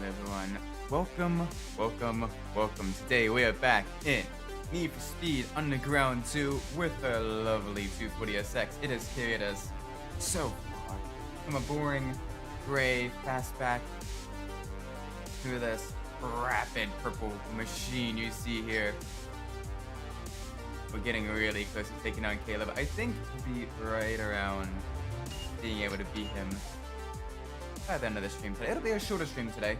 everyone? Welcome. Today we are back in Need for Speed Underground 2 with our lovely 240SX. It has carried us so far from a boring, gray, fastback to this rapid purple machine you see here. We're getting really close to taking on Caleb. I think we'll be right around being able to beat him by the end of the stream today. It'll be a shorter stream today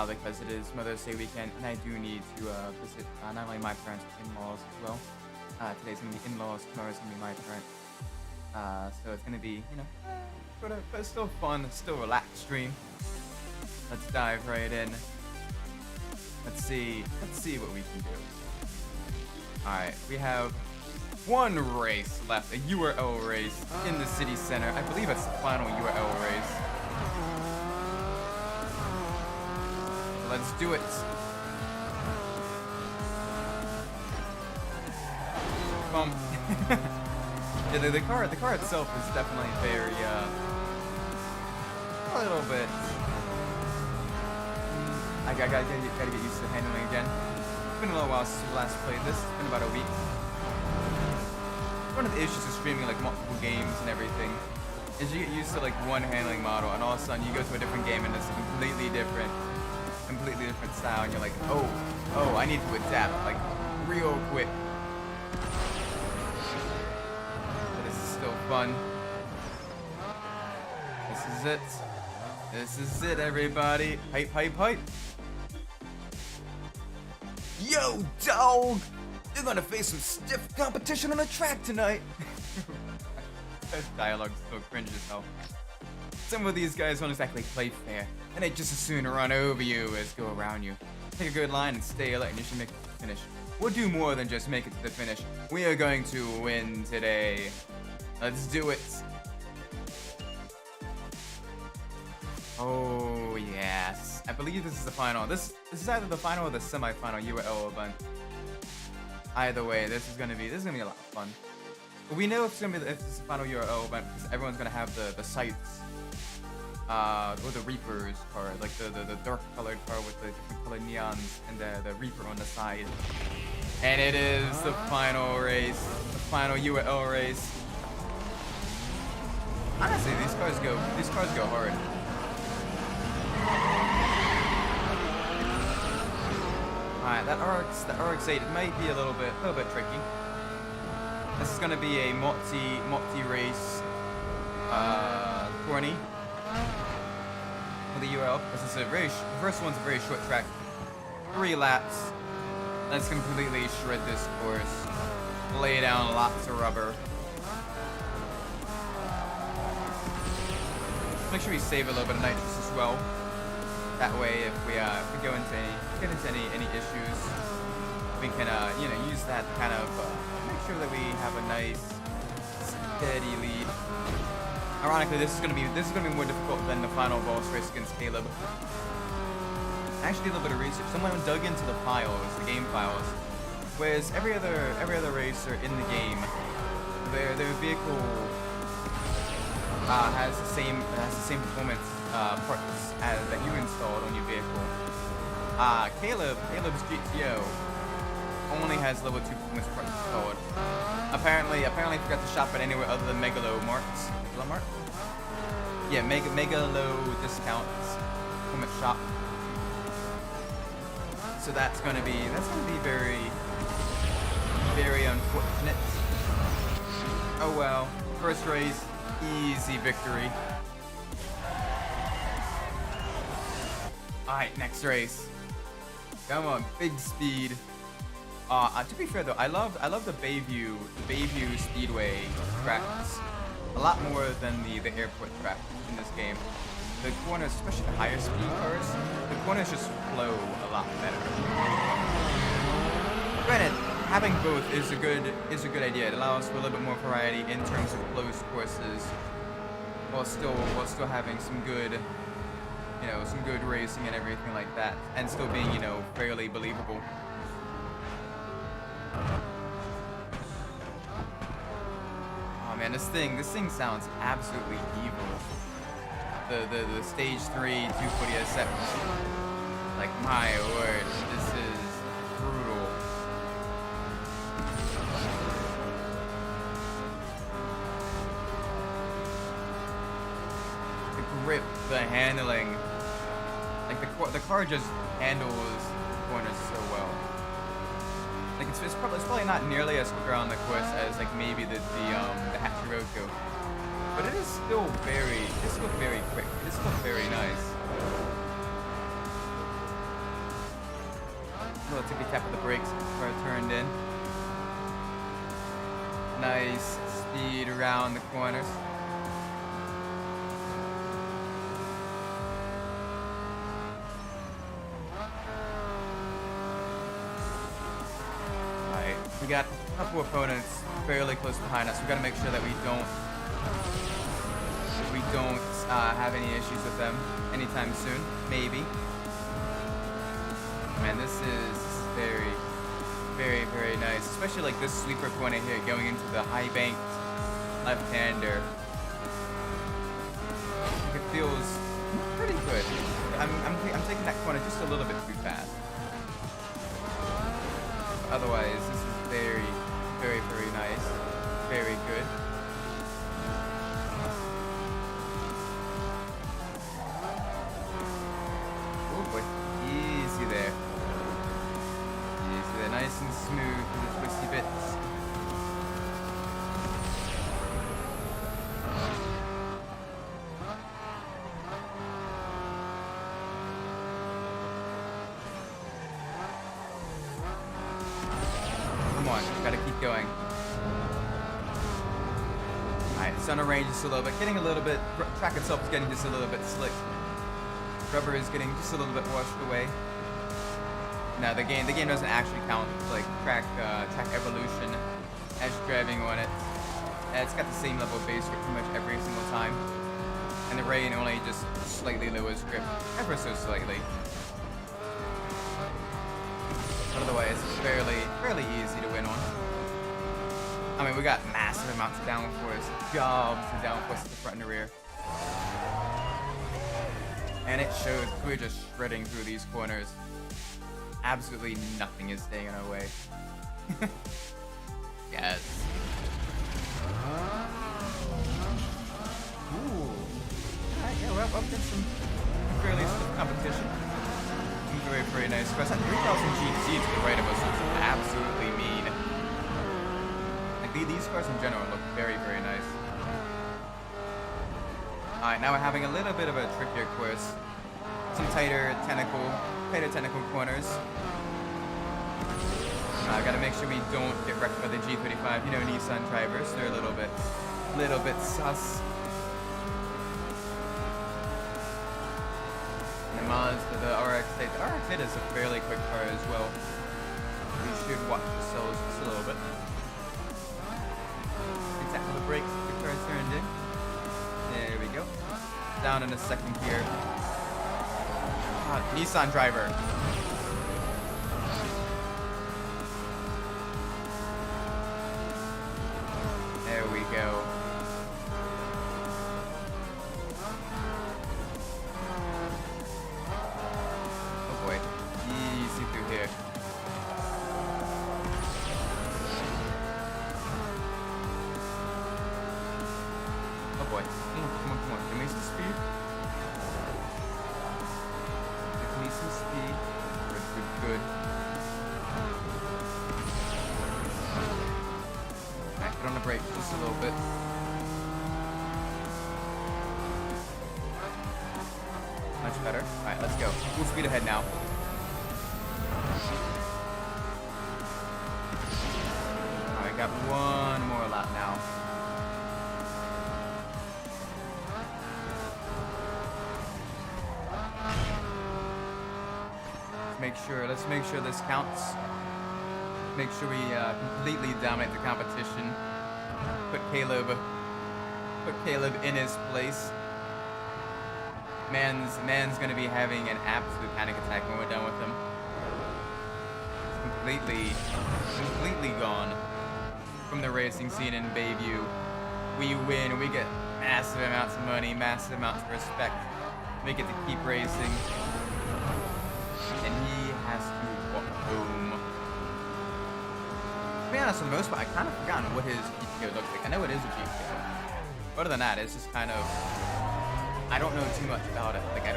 because it is Mother's Day weekend, and I do need to visit not only my parents but in-laws as well. Today's gonna be in-laws, tomorrow's gonna be my parents. So it's gonna be, but it's still fun, still relaxed stream. Let's dive right in. Let's see what we can do. All right, we have one race left, a URL race in the city center. I believe it's the final URL race. Let's do it. Yeah, the car itself is definitely very a little bit. I gotta get used to handling again. It's been a little while since we last played this. It's been about a week. One of the issues of streaming like multiple games and everything is you get used to like one handling model, and all of a sudden you go to a different game and it's a completely different style, and you're like, oh, I need to adapt like real quick. But this is still fun. This is it, everybody. Hype. Yo, dog! You're gonna face some stiff competition on the track tonight. That dialogue's so cringe as hell. Some of these guys don't exactly play fair, and they just as soon run over you as go around you. Take a good line and stay alert, and you should make it to the finish. We'll do more than just make it to the finish. We are going to win today. Let's do it. Oh yes, I believe this is the final. This is either the final or the semi-final URL event. Either way, this is gonna be a lot of fun. But we know if this is the final URL event because everyone's gonna have the sights. Or the Reaper's car, like the dark colored car with the different colored neons and the Reaper on the side. And it is the final race, the final URL race. Honestly, these cars go hard. Alright, that RX-8 might be a little bit tricky. This is gonna be a multi race tourney. For the URL, because the first one's a very short track, 3 laps. Let's completely shred this course, lay down lots of rubber. Make sure we save a little bit of nitrous as well. That way, if we get into any issues, we can use that to kind of make sure that we have a nice steady lead. Ironically, this is gonna be more difficult than the final boss race against Caleb. I actually did a little bit of research. Someone dug into the game files, whereas every other racer in the game, their vehicle has the same performance parts that you installed on your vehicle. Caleb's GTO only has level 2 performance parts installed. Apparently forgot to shop at anywhere other than Megalo Marts. Mart? Yeah, Megalo discounts performance shop. So that's gonna be very, very unfortunate. Oh well. First race, easy victory. Alright, next race. Come on, big speed. To be fair though, I love the Bayview Speedway tracks a lot more than the airport track in this game. The corners, especially the higher speed cars, the corners just flow a lot better. Granted, having both is a good idea. It allows for a little bit more variety in terms of closed courses, while still having some good racing and everything like that, and still being fairly believable. Oh man, this thing sounds absolutely evil. The stage 3 240SX. Like, my word, this is brutal. The grip, the handling. Like, the car just handles corners so well. Like, it's probably not nearly as quick around the course as, like, maybe the Hachiroku. But it is still very quick. It's still very nice. A little tippy tap of the brakes before I turned in. Nice speed around the corners. Alright, we got a couple opponents fairly close behind us. We gotta make sure that we don't have any issues with them anytime soon. Maybe. Man, this is very nice. Especially like this sweeper corner here going into the high banked left-hander. It feels pretty good. I'm taking that corner just a little bit too fast. Otherwise, this is very nice. Very good. Nice and smooth with the twisty bits. Come on, gotta keep going. Alright, it's on a range just a little bit. Getting a little bit, track itself is getting just a little bit slick. Rubber is getting just a little bit washed away. No, the game doesn't actually count like track evolution as driving on it. It's got the same level of base grip pretty much every single time, and the rain only just slightly lowers grip, ever so slightly. But otherwise, it's fairly easy to win on. I mean, we got massive amounts of downforce, gobs of downforce at the front and the rear, and it shows. We're just shredding through these corners. Absolutely nothing is staying in our way. Yes. Ooh. Alright, yeah, we're up against some fairly stiff competition. Very nice. That 3000 GT to the right of us looks absolutely mean. Like, these cars in general look very nice. Alright, now we're having a little bit of a trickier course. Some tighter technical corners. Gotta make sure we don't get wrecked by the G35. You know, Nissan drivers, they're a little bit sus. And the Mazda, the RX-8. The RX-8 is a fairly quick car as well. We should watch the cells just a little bit. Exactly the brakes, the car turned in. There we go. Down in the second gear. Nissan driver. There we go. Oh boy. Easy through here. Oh boy. Come on. Give me some speed. Some speed. Good. Alright, get on the brake just a little bit. Much better. Alright, let's go. Full speed ahead now. Alright, got one more lap now. Let's make sure this counts. Make sure we completely dominate the competition. Put Caleb in his place. Man's gonna be having an absolute panic attack when we're done with him. He's completely gone from the racing scene in Bayview. We win. We get massive amounts of money, massive amounts of respect. We get to keep racing. honest, for the most part, I kind of forgotten what his GTO looks like. I know it is a GTO. Other than that, it's just kind of, I don't know too much about it. Like, I've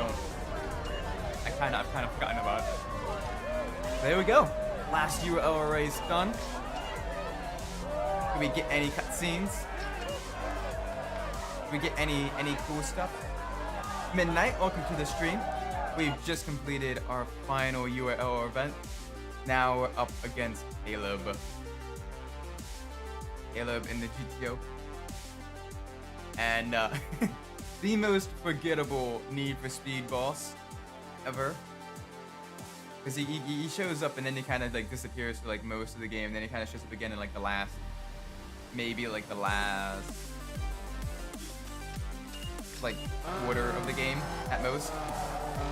kind of forgotten about it. There we go. Last URL race done. Do we get any cutscenes? Do we get any cool stuff? Midnight, welcome to the stream. We've just completed our final URL event. Now we're up against Caleb. Caleb in the GTO. And the most forgettable Need for Speed boss ever. Because he shows up and then he kind of like disappears for like most of the game. And then he kind of shows up again in like the last, maybe like the last like quarter of the game at most.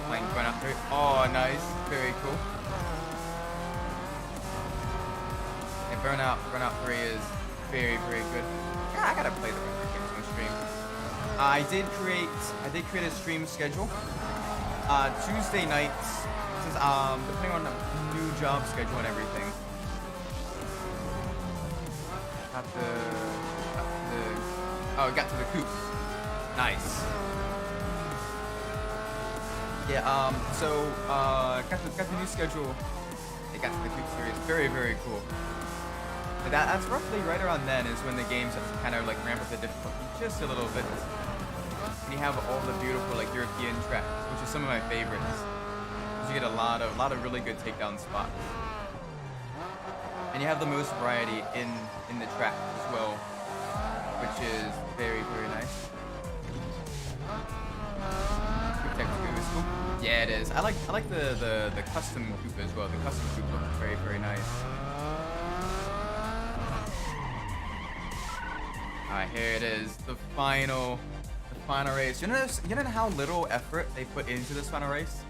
Playing Burnout 3. Oh, nice. Very cool. And Burnout 3 is very, very good. Yeah, I gotta play the rest of the games on stream. I did create a stream schedule. Tuesday nights, since depending on the new job schedule and everything. Got to the coop. Nice. Yeah, got the new schedule. They got to the coop series. Very, very cool. But that's roughly right around then is when the game starts to kind of like ramp up the difficulty just a little bit. And you have all the beautiful like European tracks, which is some of my favorites. You get a lot of really good takedown spots. And you have the most variety in the track as well, which is very, very nice. Yeah, it is. I like the custom coupe as well. The custom coupe looks very, very nice. Alright, here it is. The final race. You know how little effort they put into this final race?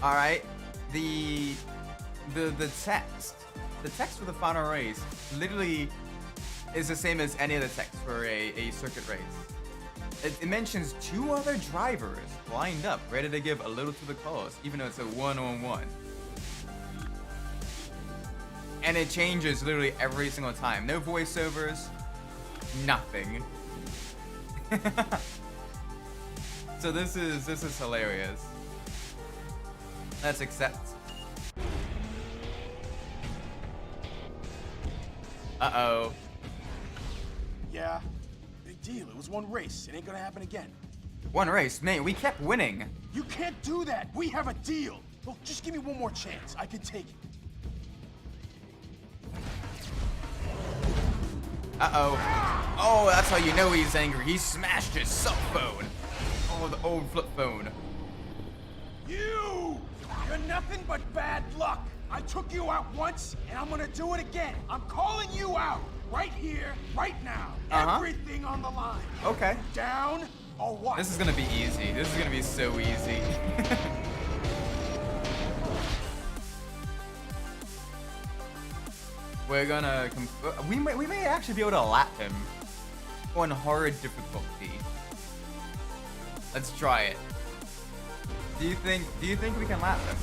Alright. The text for the final race literally is the same as any other text for a circuit race. It mentions 2 other drivers lined up, ready to give a little to the cause, even though it's a one-on-one. And it changes literally every single time. No voiceovers, nothing. So this is hilarious. Let's accept. Uh-oh. Yeah. Big deal. It was one race. It ain't gonna happen again. One race? Man, we kept winning. You can't do that. We have a deal. Look, just give me one more chance. I can take it. Uh-oh. Oh, that's how you know he's angry. He smashed his cell phone. Oh, the old flip phone. You're nothing but bad luck. I took you out once, and I'm gonna do it again. I'm calling you out. Right here, right now. Everything on the line. Okay. Down or what? This is gonna be easy. This is gonna be so easy. We're gonna we may actually be able to lap him on hard difficulty. Let's try it. Do you think we can lap him?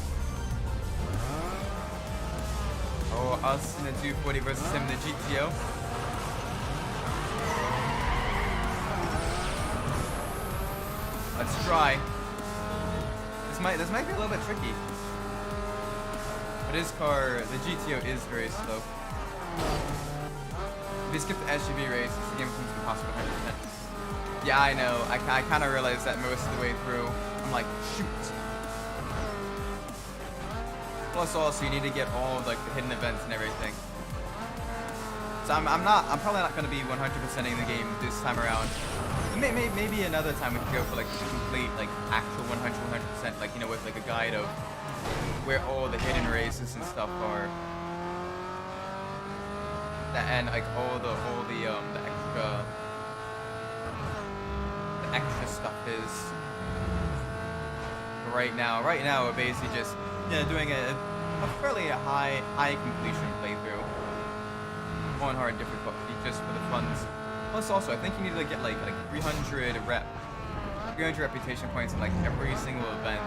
Oh, us in the 240 versus him in the GTO. Let's try. This might be a little bit tricky. But his car, the GTO, is very slow. If you skip the SUV race, the game becomes impossible 100%. Yeah, I know. I kind of realized that most of the way through. I'm like, shoot. Plus, also, you need to get all of like the hidden events and everything. So I'm probably not going to be 100%ing the game this time around. Maybe another time we can go for like the complete, like actual 100%, like, you know, with like a guide of where all the hidden races and stuff are. And like all the extra stuff is. Right now we're basically just, you know, doing a fairly high completion playthrough on hard difficulty just for the funds. Plus also, I think you need to get like 300 reputation points in like every single event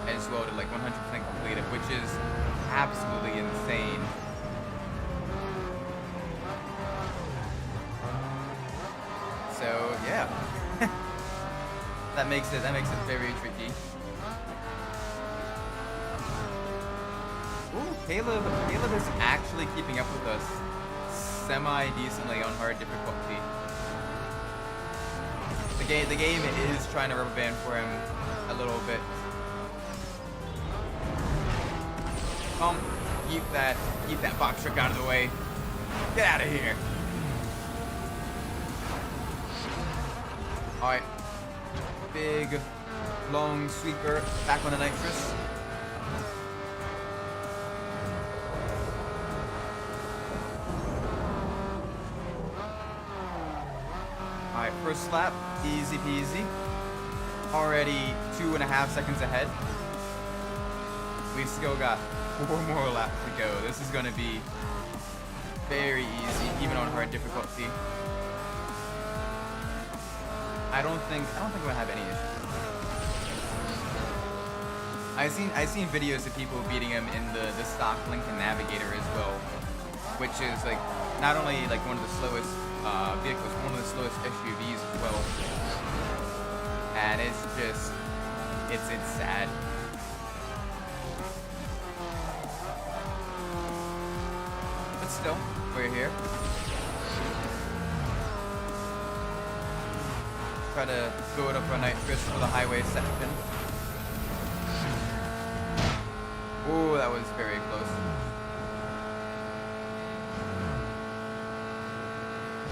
as well to like 100% complete it, which is absolutely insane. So yeah, that makes it very tricky. Ooh, Caleb is actually keeping up with us semi-decently on hard difficulty. The game is trying to rubber band for him a little bit. Keep that box truck out of the way. Get out of here. All right, big, long sweeper back on the nitrous. Alright, first lap, easy peasy. Already 2.5 seconds ahead. We've still got 4 more laps to go. This is going to be very easy, even on hard difficulty. I don't think we're gonna have any issues. I seen videos of people beating him in the stock Lincoln Navigator as well, which is like not only like one of the slowest vehicles, one of the slowest SUVs as well. And it's sad. But still, we're here. Try to build up our nitrous for the highway section. Ooh, that was very close.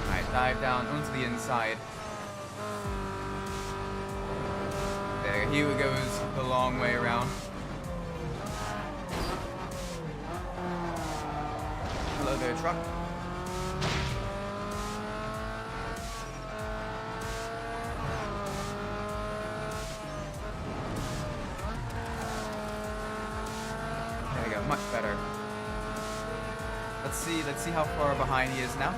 Alright, dive down onto the inside. There, he goes the long way around. Hello there, truck. There we go, much better. Let's see how far behind he is now.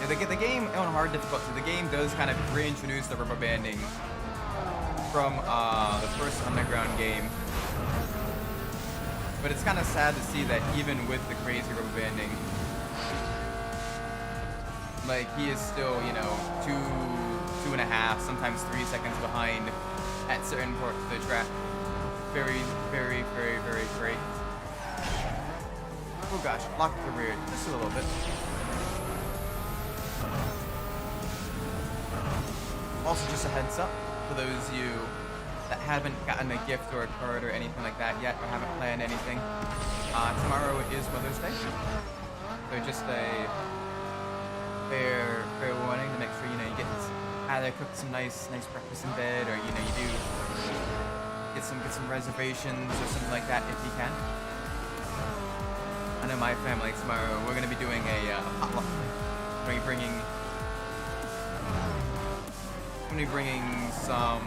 Yeah, the game on hard difficulty, the game does kind of reintroduce the rubber banding from the first Underground game. But it's kind of sad to see that even with the crazy rubber banding, like he is still, you know, 2.5, sometimes 3 seconds behind at certain parts of the track. Very, very, very, very great. Oh gosh, lock the rear just a little bit. Also, just a heads up for those of you that haven't gotten a gift or a card or anything like that yet, or haven't planned anything. Tomorrow is Mother's Day, so just a fair warning to make sure you get either cook some nice breakfast in bed, or you do get some reservations or something like that if you can. I know my family tomorrow, we're gonna be doing a potluck. We're gonna be bringing some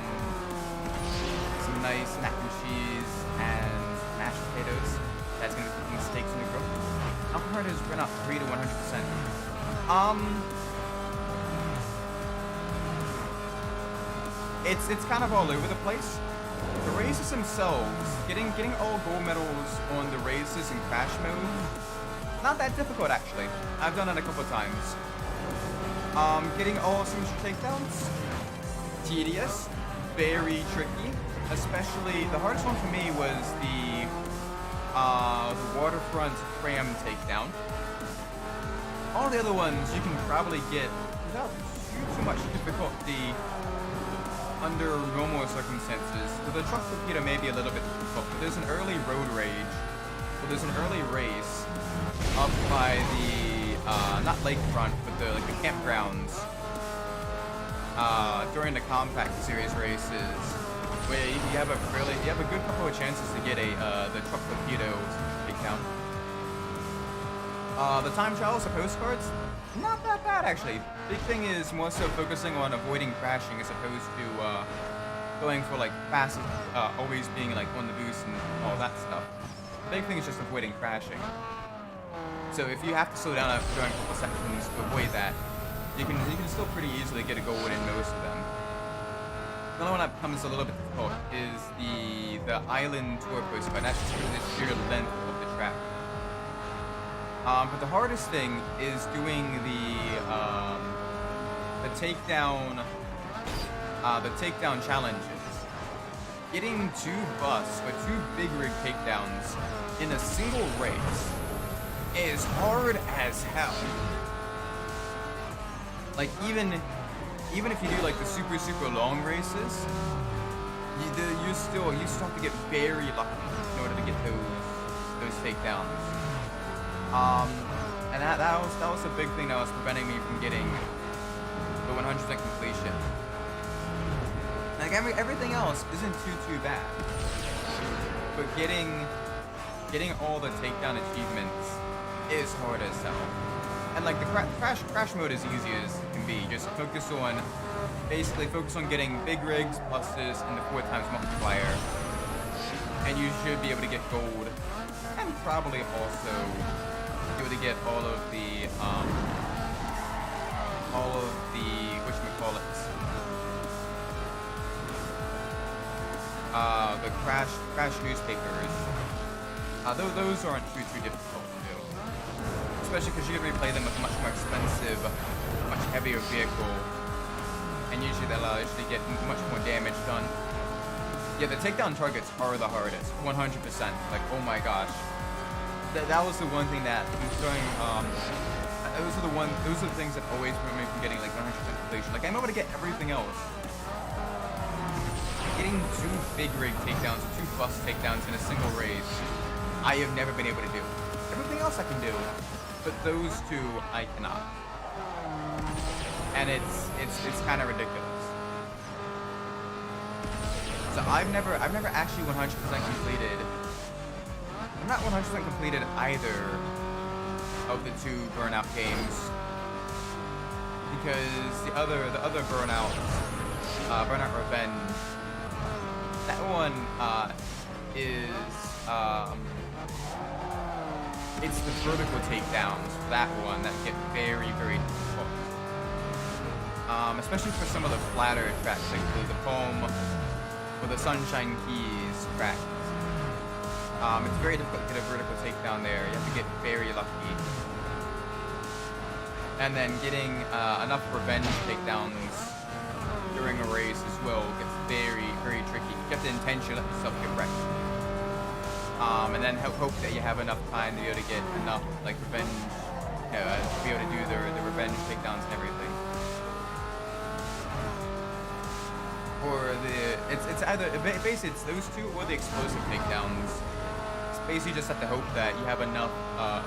nice mac and cheese and mashed potatoes. That's gonna be cooking steaks in the grill. How hard is run up 3 to 100%? It's kind of all over the place. The races themselves, getting all gold medals on the races in crash mode, not that difficult actually. I've done it a couple times. Getting all signature takedowns, tedious, very tricky. Especially the hardest one for me was the waterfront tram takedown. All the other ones you can probably get without too much difficulty under normal circumstances. So the truck torpedo may be a little bit difficult, but there's an early road rage. So there's an early race up by the not lakefront, but the campgrounds during the compact series races, where you have a good couple of chances to get the truck torpedo takedown. The time trials or postcards, not that bad actually. Big thing is more so focusing on avoiding crashing as opposed to going for fast, always being on the boost and all that stuff. Big thing is just avoiding crashing. So if you have to slow down during a couple sections to avoid that, you can still pretty easily get a goal in most of them. The only one that becomes a little bit difficult is the the island tour post, but that's just the sheer length of the track. But the hardest thing is doing the takedown challenges. Getting 2 busts or 2 big rig takedowns in a single race is hard as hell. Like even if you do like the super long races, you still have to get very lucky in order to get those takedowns. And that was a big thing that was preventing me from getting the 100% completion. Like everything else isn't too bad, but getting all the takedown achievements is hard as hell. And like the crash mode is easy as can be. Just focus on getting big rigs, pluses, and the 4 times multiplier, and you should be able to get gold, and probably also be able to get all of the whatchamacallits. The crash newspapers. Those aren't too difficult to do, especially because you can replay them with a much more expensive, much heavier vehicle, and usually that allows you to get much more damage done. Yeah, the takedown targets are the hardest, 100%. Like, oh my gosh, that was the one thing that considering those are the things that always prevent me from getting like 100% completion. Like I'm able to get everything else. Getting 2 big rig takedowns, 2 bus takedowns in a single race, I have never been able to do. Everything else I can do, but those 2 I cannot. And it's kind of ridiculous. So I've never actually 100% completed. I'm not 100% completed either of the 2 Burnout games, because the other Burnout, Burnout Revenge. That one is it's the vertical takedowns for that one that get very difficult. Especially for some of the flatter tracks like the Palm or the Sunshine Keys tracks. It's very difficult to get a vertical takedown there. You have to get very lucky. And then getting enough revenge takedowns during a race as well gets very tricky. You have to intentionally let yourself get wrecked. And then hope that you have enough time to be able to get enough like revenge, to be able to do the revenge takedowns and everything. Or it's either basically it's those 2 or the explosive takedowns. It's basically just have to hope that you have enough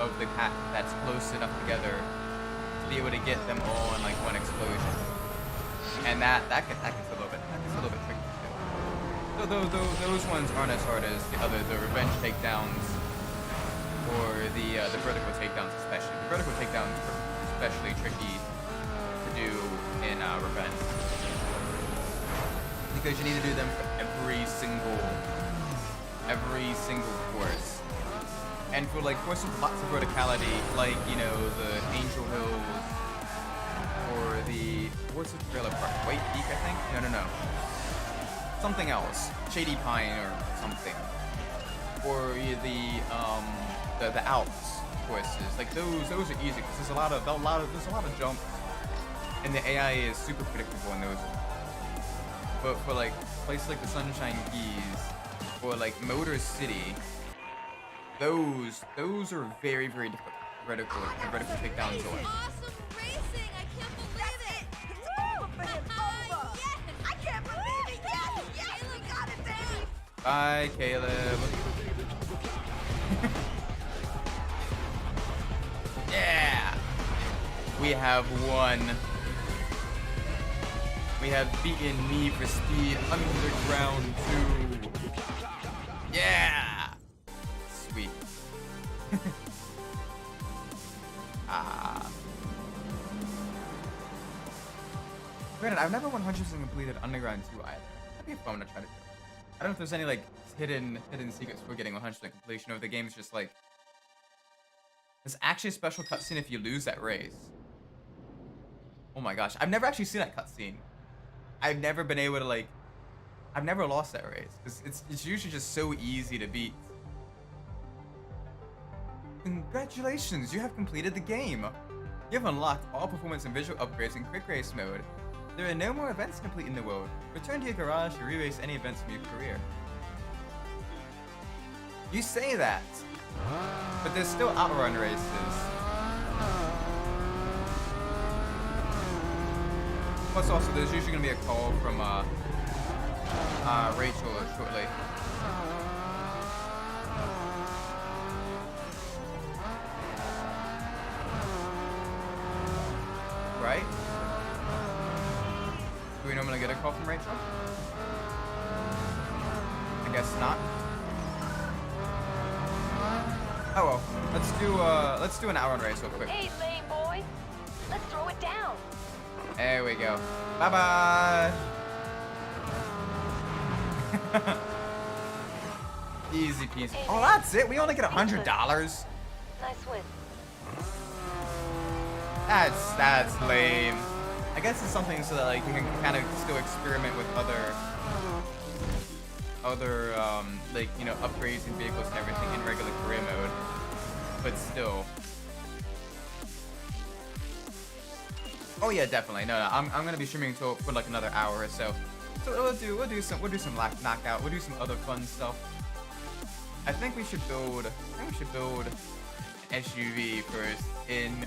of the pack that's close enough together to be able to get them all in like one explosion. And that gets a little bit tricky too. So those ones aren't as hard as the revenge takedowns or the vertical takedowns especially. The vertical takedowns are especially tricky to do in revenge, because you need to do them for every single course. And for like courses with lots of verticality, like the Angel Hills or the what's the trailer park? White Peak, I think. No. Something else, Shady Pine or something, or the Alps courses. Like those are easy because there's a lot of jumps, and the AI is super predictable in those. But for like places like the Sunshine Keys or like Motor City, those are very difficult vertical takedowns on. Awesome racing! I can't believe it! Woo! It's over! Yes! I can't believe it! Yes! We got it, baby! Bye, Caleb. Yeah! We have won. We have beaten Need for Speed Underground 2. Yeah! Sweet. Granted, I've never 100% completed Underground 2 either. That'd be fun to try to do. I don't know if there's any like hidden secrets for getting 100% completion, or if the game's just like there's actually a special cutscene if you lose that race. Oh my gosh, I've never actually seen that cutscene. I've never been able to like I've never lost that race because it's usually just so easy to beat. Congratulations, you have completed the game. You have unlocked all performance and visual upgrades in quick race mode. There are no more events complete in the world. Return to your garage to re-race any events from your career. You say that, but there's still outrun races. Plus also, there's usually going to be a call from Rachel shortly. Right? Do we normally get a call from Rachel? I guess not. Oh well, let's do an outrun race real quick. Hey, lame boy, let's throw it down. There we go. Bye bye. Easy peasy. Oh, that's it. We only get $100. Nice win. That's lame. I guess it's something so that like you can kind of still experiment with other like, you know, upgrades and vehicles and everything in regular career mode. But still. Oh yeah, definitely. No, I'm gonna be streaming for like another hour or so. So we'll do some knockout. We'll do some other fun stuff. I think we should build an SUV first in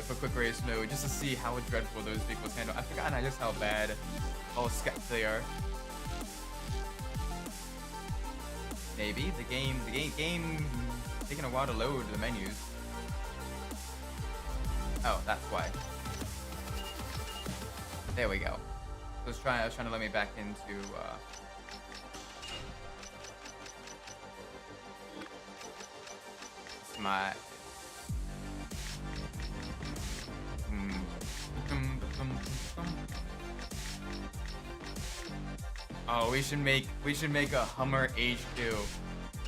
for quick race mode, just to see how dreadful those vehicles handle. I forgot just how bad all sketched they are. Maybe the game taking a while to load the menus. Oh, that's why. There we go. I was trying to let me back into my oh, we should make a Hummer H2.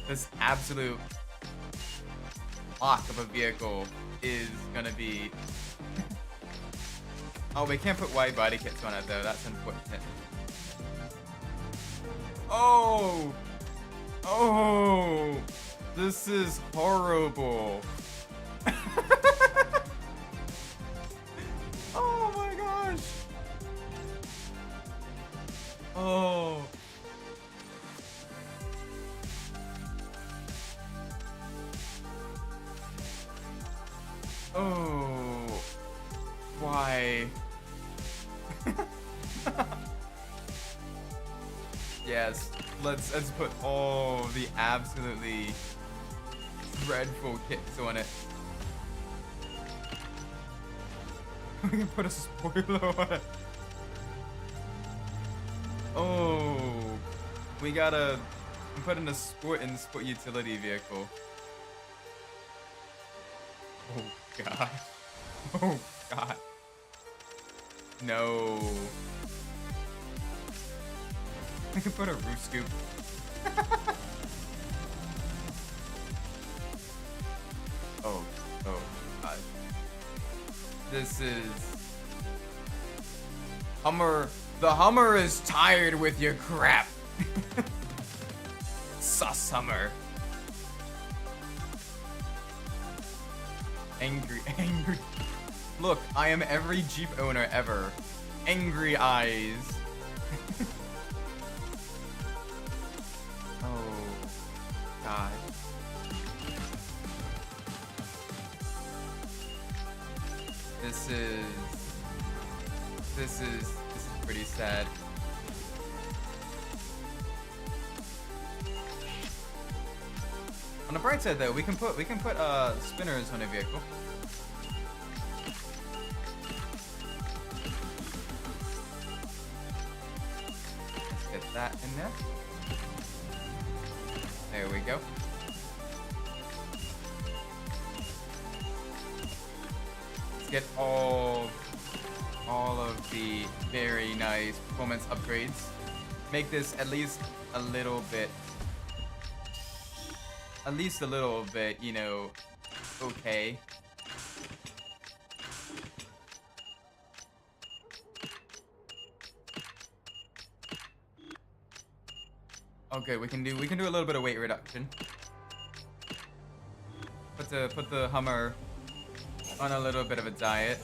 This absolute lock of a vehicle is gonna be oh, we can't put wide body kits on it though, that's unfortunate. Oh, this is horrible. Oh my gosh. Oh. Oh. Why? Yes, let's put all the absolutely dreadful kits on it. We can put a spoiler on it. Oh, we gotta put in a sport utility vehicle. Oh god. Oh god. No. We can put a roof scoop. Oh god. This is Hummer. The Hummer is tired with your crap. Sus Hummer. Angry. Look, I am every Jeep owner ever. Angry eyes. Oh god. This is pretty sad. On the bright side though, we can put spinners on a vehicle. Let's get that in there. There we go. Let's get all of the very nice performance upgrades. Make this at least a little bit, you know, okay. Okay, we can do a little bit of weight reduction. Put the Hummer on a little bit of a diet.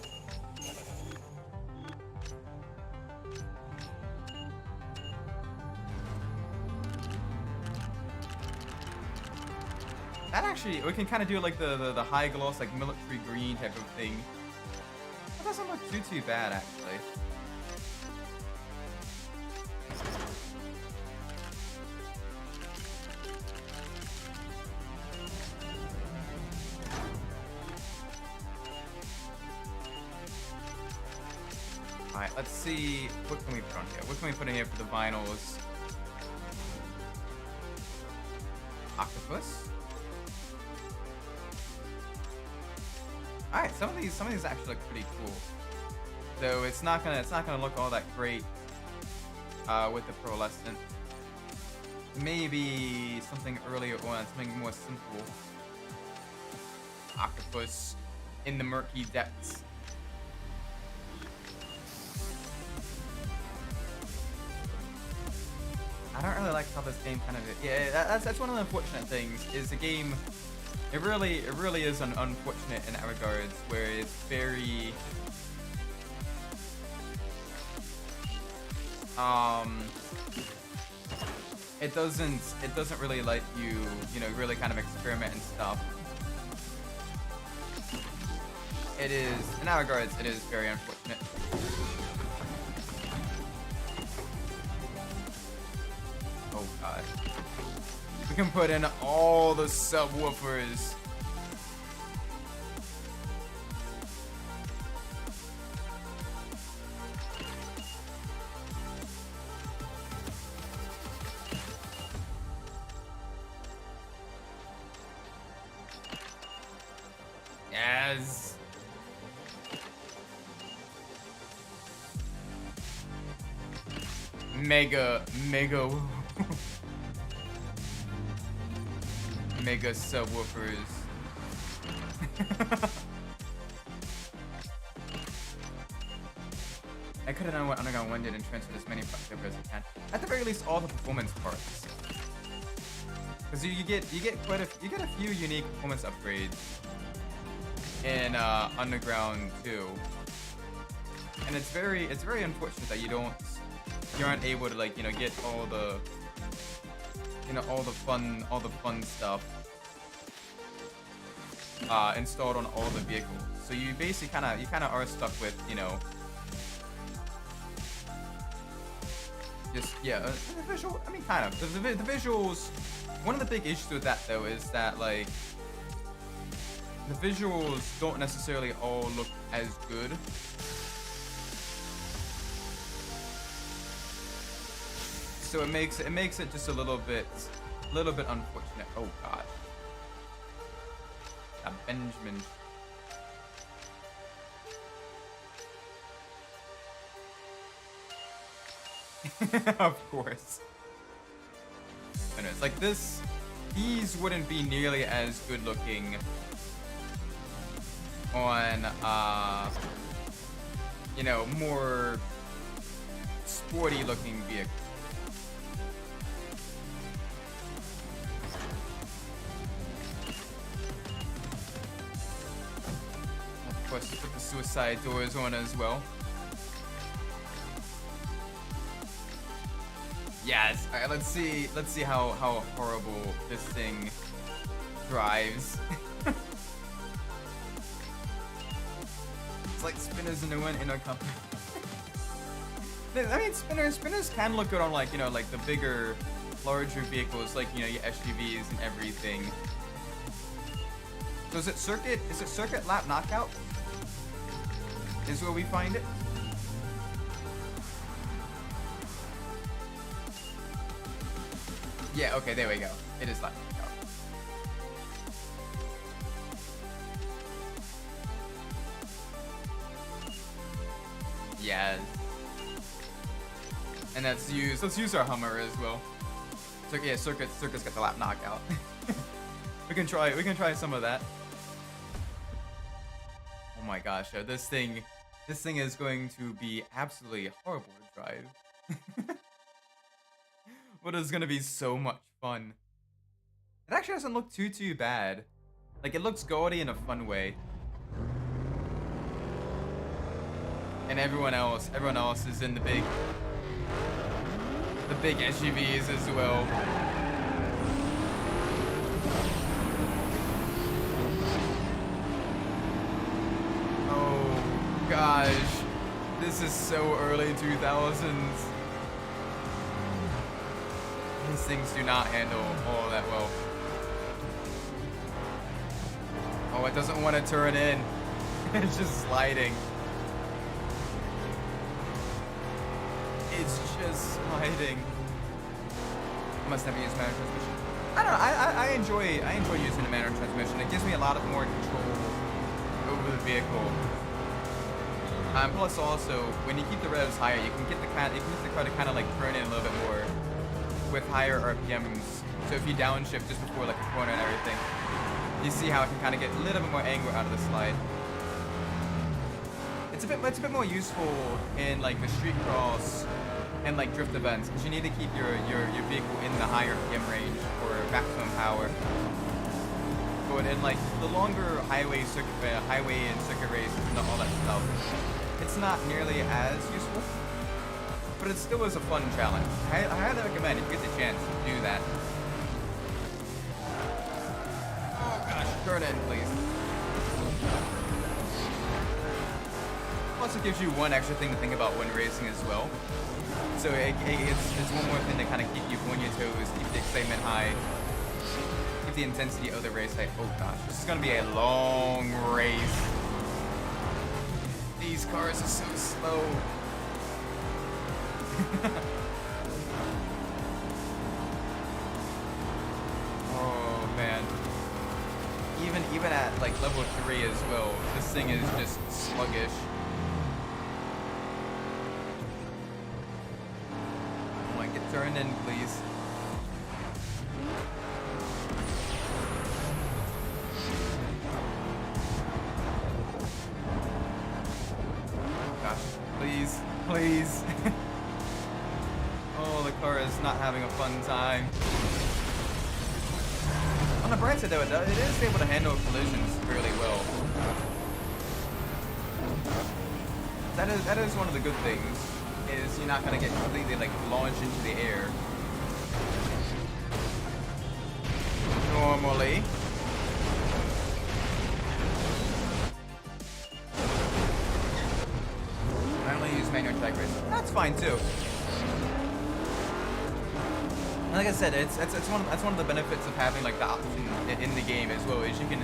That actually, we can kind of do like the high gloss, like military green type of thing. That doesn't look too bad actually. Alright, let's see, what can we put on here? What can we put in here for the vinyls? Octopus? Alright, some of these actually look pretty cool. Though it's not gonna look all that great with the pearlescent. Maybe something earlier on, something more simple. Octopus in the murky depths. I don't really like how this game kind of... Yeah, that's one of the unfortunate things, is the game... It really is unfortunate in that regards, where it's very... It doesn't really let you, you know, really kind of experiment and stuff. It is, in that regards, it is very unfortunate. Oh god. We can put in all the subwoofers. Yes. Mega mega subwoofers. I could have done what Underground 1 did and transferred as many parts over as I can. At the very least, all the performance parts. Because you get a few unique performance upgrades in Underground 2. And it's very unfortunate that you aren't able to, like, you know, get all the, you know, all the fun stuff installed on all the vehicles. So you basically kind of are stuck with, you know, just, yeah, the visual. I mean, kind of the visuals. One of the big issues with that though is that, like, the visuals don't necessarily all look as good. So it makes it just a little bit unfortunate. Oh god. Benjamin. Of course. Anyways, like these wouldn't be nearly as good looking on you know, more sporty looking vehicles. Of course, you put the suicide doors on as well. Yes. All right. Let's see how horrible this thing drives. It's like spinners in a company. I mean, spinners can look good on, like, you know, like the bigger, larger vehicles, like, you know, your SUVs and everything. So is it circuit lap knockout? Is where we find it? Yeah, okay, there we go. It is lap knockout. Yes. And let's use our Hummer as well. So yeah, circuit's got the lap knockout. we can try some of that. Oh my gosh, this thing is going to be absolutely horrible to drive. But it's gonna be so much fun. It actually doesn't look too bad. Like, it looks gaudy in a fun way. And everyone else is in the big SUVs as well. Oh gosh, this is so early 2000s. These things do not handle all that well. Oh, it doesn't want to turn in. It's just sliding. It's just sliding. I must never use manual transmission. I don't know. I enjoy using the manual transmission. It gives me a lot of more control over the vehicle. Plus, also, when you keep the revs higher, you can get the car to kind of like turn in a little bit more with higher RPMs. So if you downshift just before like a corner and everything, you see how it can kind of get a little bit more angle out of the slide. It's a bit more useful in like the street cross and like drift events, because you need to keep your vehicle in the higher RPM range for maximum power. But in like the longer highway and circuit races and all that stuff, it's not nearly as useful. But it still is a fun challenge. I highly recommend if you get the chance to do that. Oh gosh, turn in, please. Plus, it gives you one extra thing to think about when racing as well. So it's one more thing to kind of keep you on your toes, keep the excitement high, keep the intensity of the race high. Oh gosh, this is gonna be a long race. These cars are so slow. Oh man. Even at like level 3 as well, this thing is just sluggish. Oh my, get turned in, please. Gosh, please, please. Oh, the car is not having a fun time. On the bright side though, it is able to handle collisions fairly well. That is one of the good things, is you're not gonna get completely like launched into the air. Normally. I only use manual track race. That's fine too. Like I said, that's one of the benefits of having like the option in the game as well, is you can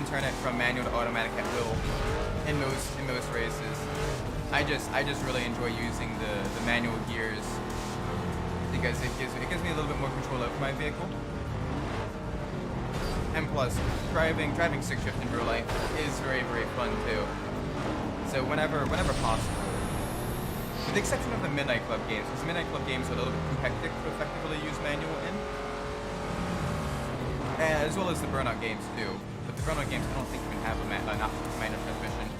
turn it from manual to automatic at will in most races. I just really enjoy using the manual gears because it gives me a little bit more control over my vehicle. And plus, driving stick shift in real life is very fun too. So whenever possible. With the exception of the Midnight Club games, because Midnight Club games are a little bit too hectic to effectively use manual in. As well as the Burnout games too. But the Burnout games, I don't think even have an option for manual transmission.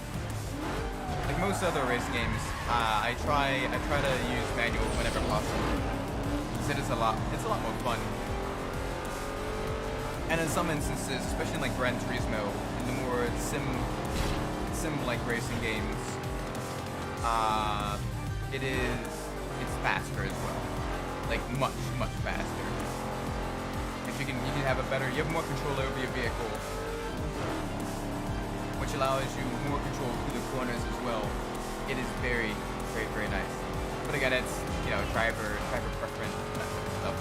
Like most other race games, I try to use manual whenever possible. Because it's a lot more fun. And in some instances, especially in like Gran Turismo, in the more sim-like racing games, it's faster as well, like much faster. If you have you have more control over your vehicle, which allows you more control through the corners as well. It is very nice. But again, it's driver preference and that sort of stuff.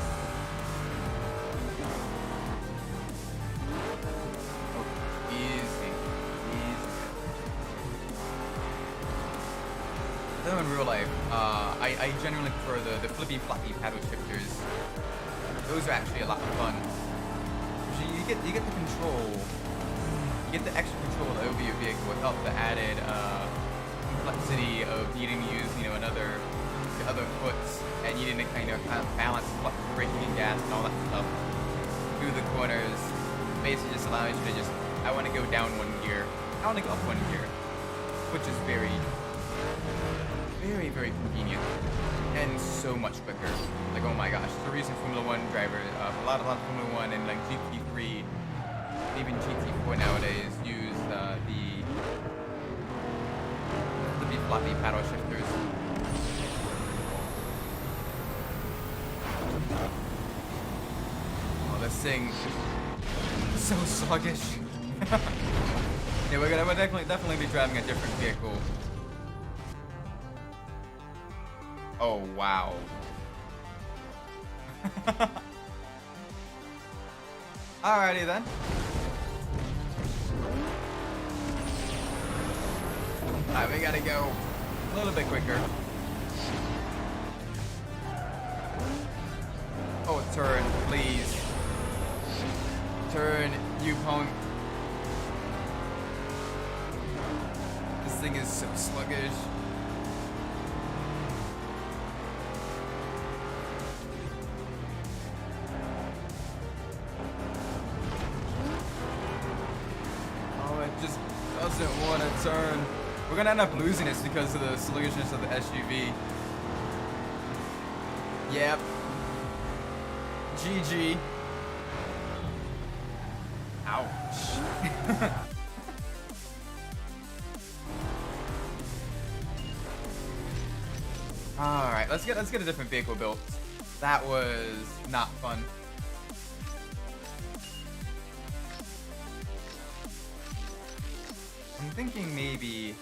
Oh, easy. Though in real life, I generally prefer the flippy floppy paddle shifters. Those are actually a lot of fun. You get the control, you get the extra control over your vehicle without the added complexity of needing to use other foots and needing to kind of balance braking and gas and all that stuff through the corners. Basically, just allows you to I want to go down one gear, I want to go up one gear, which is very very, very convenient and so much quicker. Like, oh my gosh, it's the reason Formula 1 drivers, a lot of Formula 1 and like GT3, even GT4 nowadays use the floppy paddle shifters. Oh, this thing is so sluggish. Yeah, we'll definitely be driving a different vehicle. Oh wow. Alrighty then. Alright, we gotta go a little bit quicker. Oh, turn, please. Turn, you punk. This thing is so sluggish. Oh, it just doesn't want to turn. We're gonna end up losing this because of the sluggishness of the SUV. Yep. GG. Ouch. Alright, let's get a different vehicle built. That was not fun. I'm thinking maybe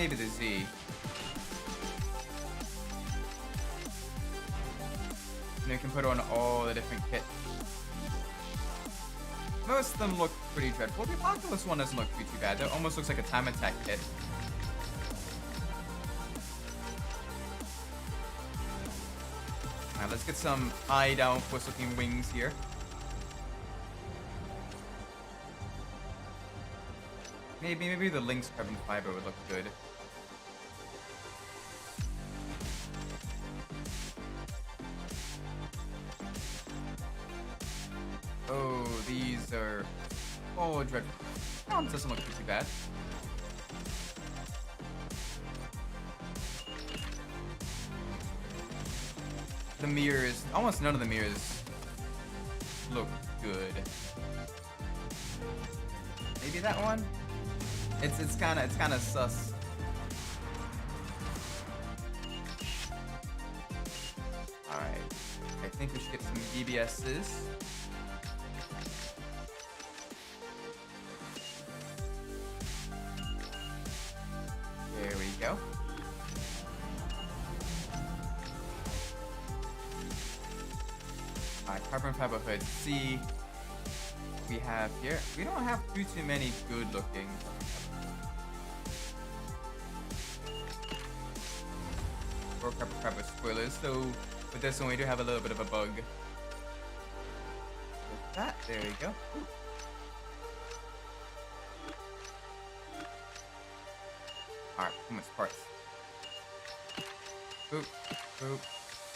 maybe the Z. And we can put on all the different kits. Most of them look pretty dreadful. The Oculus one doesn't look too bad. It almost looks like a time attack kit. Alright, let's get some eye downforce looking wings here. Maybe the Lynx carbon fiber would look good. Oh, these are all dreadful. Oh, this doesn't look too bad. The mirrors, almost none of the mirrors look good. Maybe that one? It's kind of sus. All right, I think we should get some BBSs. There we go. All right, carbon fiber hood. C. We have here. We don't have too many good looking. Or carbon spoilers. So with this one, we do have a little bit of a bug. With that, there we go. Ooh. All right, performance parts. Boop, boop,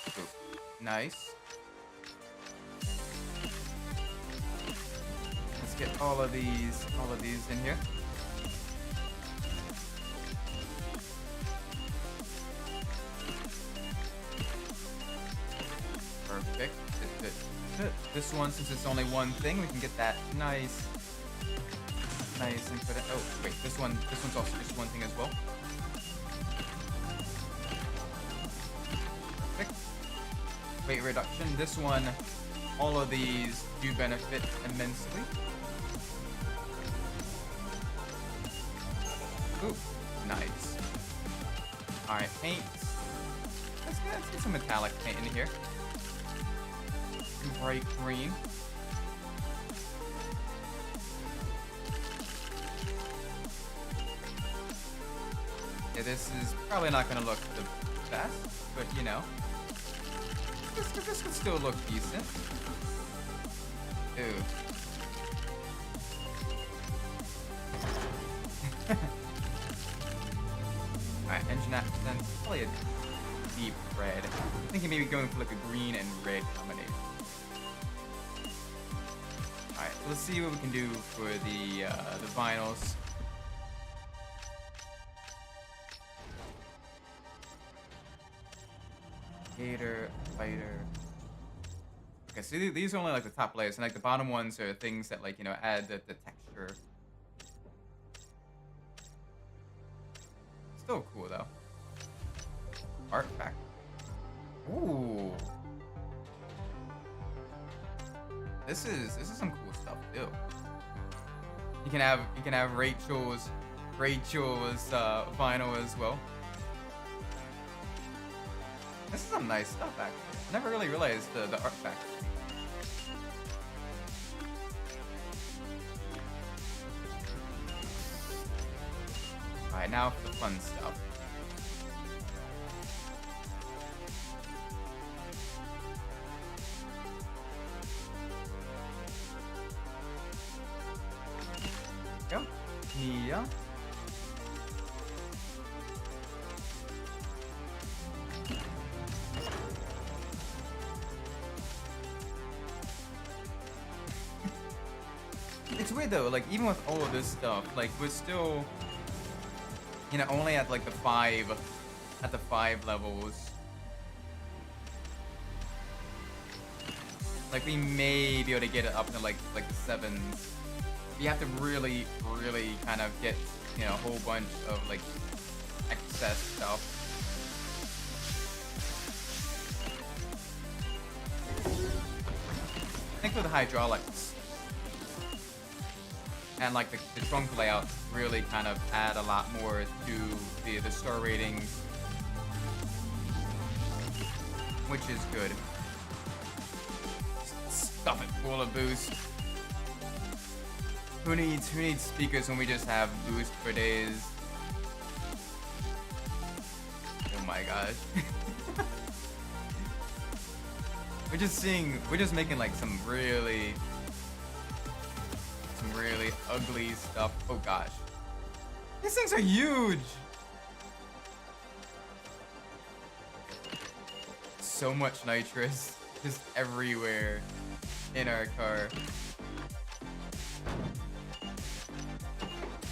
boop. Nice. Let's get all of these in here. Perfect. This one, since it's only one thing, we can get that nice and put it. Oh wait, this one's also just one thing as well. Perfect. Weight reduction. This one, all of these do benefit immensely. Ooh, nice. All right, paint. Let's get some metallic paint in here. Bright green. Yeah, this is probably not going to look the best, but you know, this could still look decent. Ooh. Alright, engine accent, probably a deep red. I'm thinking maybe going for like a green and red combination. So let's see what we can do for the vinyls. Gator, fighter. Okay, so these are only like the top layers, and like the bottom ones are things that like, you know, add the texture. Still cool though. Artifact. Ooh. This is some cool stuff too. You can have Rachel's vinyl as well. This is some nice stuff actually. I never really realized the artifact. Alright, now for the fun stuff. Go. Nia. It's weird though, like even with all of this stuff, like we're still, you know, only at like the five levels. Like we may be able to get it up to like the 7s. You have to really kind of get, you know, a whole bunch of like excess stuff. I think with the hydraulics and like the trunk layout really kind of add a lot more to the star ratings, which is good. Stuff it full of boost. Who needs speakers when we just have boost for days? Oh my gosh. we're just making like some really ugly stuff. Oh gosh. These things are huge. So much nitrous just everywhere in our car.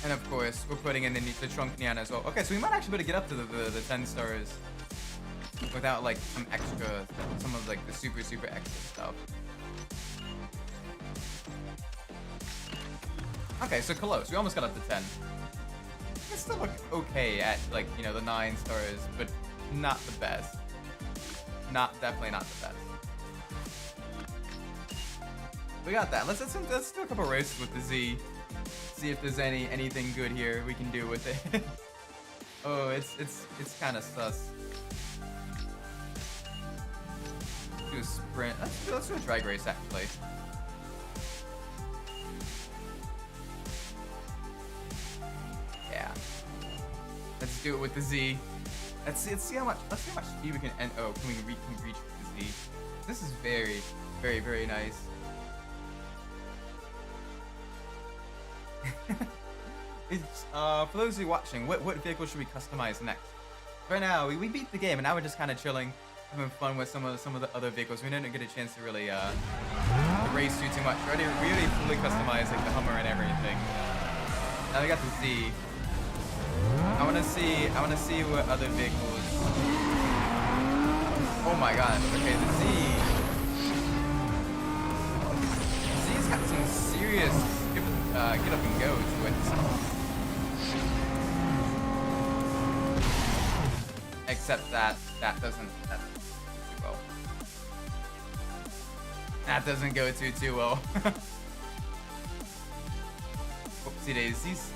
And of course, we're putting in the trunk neon as well. Okay, so we might actually be able to get up to the 10 stars without like some of like the super extra stuff. Okay, so close. We almost got up to 10. It still look okay at like, you know, the 9 stars, but not the best. Definitely not the best. We got that. Let's do a couple races with the Z. See if there's anything good here we can do with it. Oh, it's kind of sus. Let's do a sprint. Let's do a drag race actually. Yeah. Let's do it with the Z. Let's see how much speed we can end. Oh, can we reach with the Z? This is very nice. It's, for those of you watching, what vehicle should we customize next? Right now, we beat the game, and now we're just kind of chilling, having fun with some of the other vehicles. We didn't get a chance to really race too much. We already fully customized like the Hummer and everything. Now we got the Z. I want to see what other vehicles. Oh my god! Okay, the Z's got some serious get up and go to it. Except that doesn't do well. That doesn't go too well. Whoopsie daisies.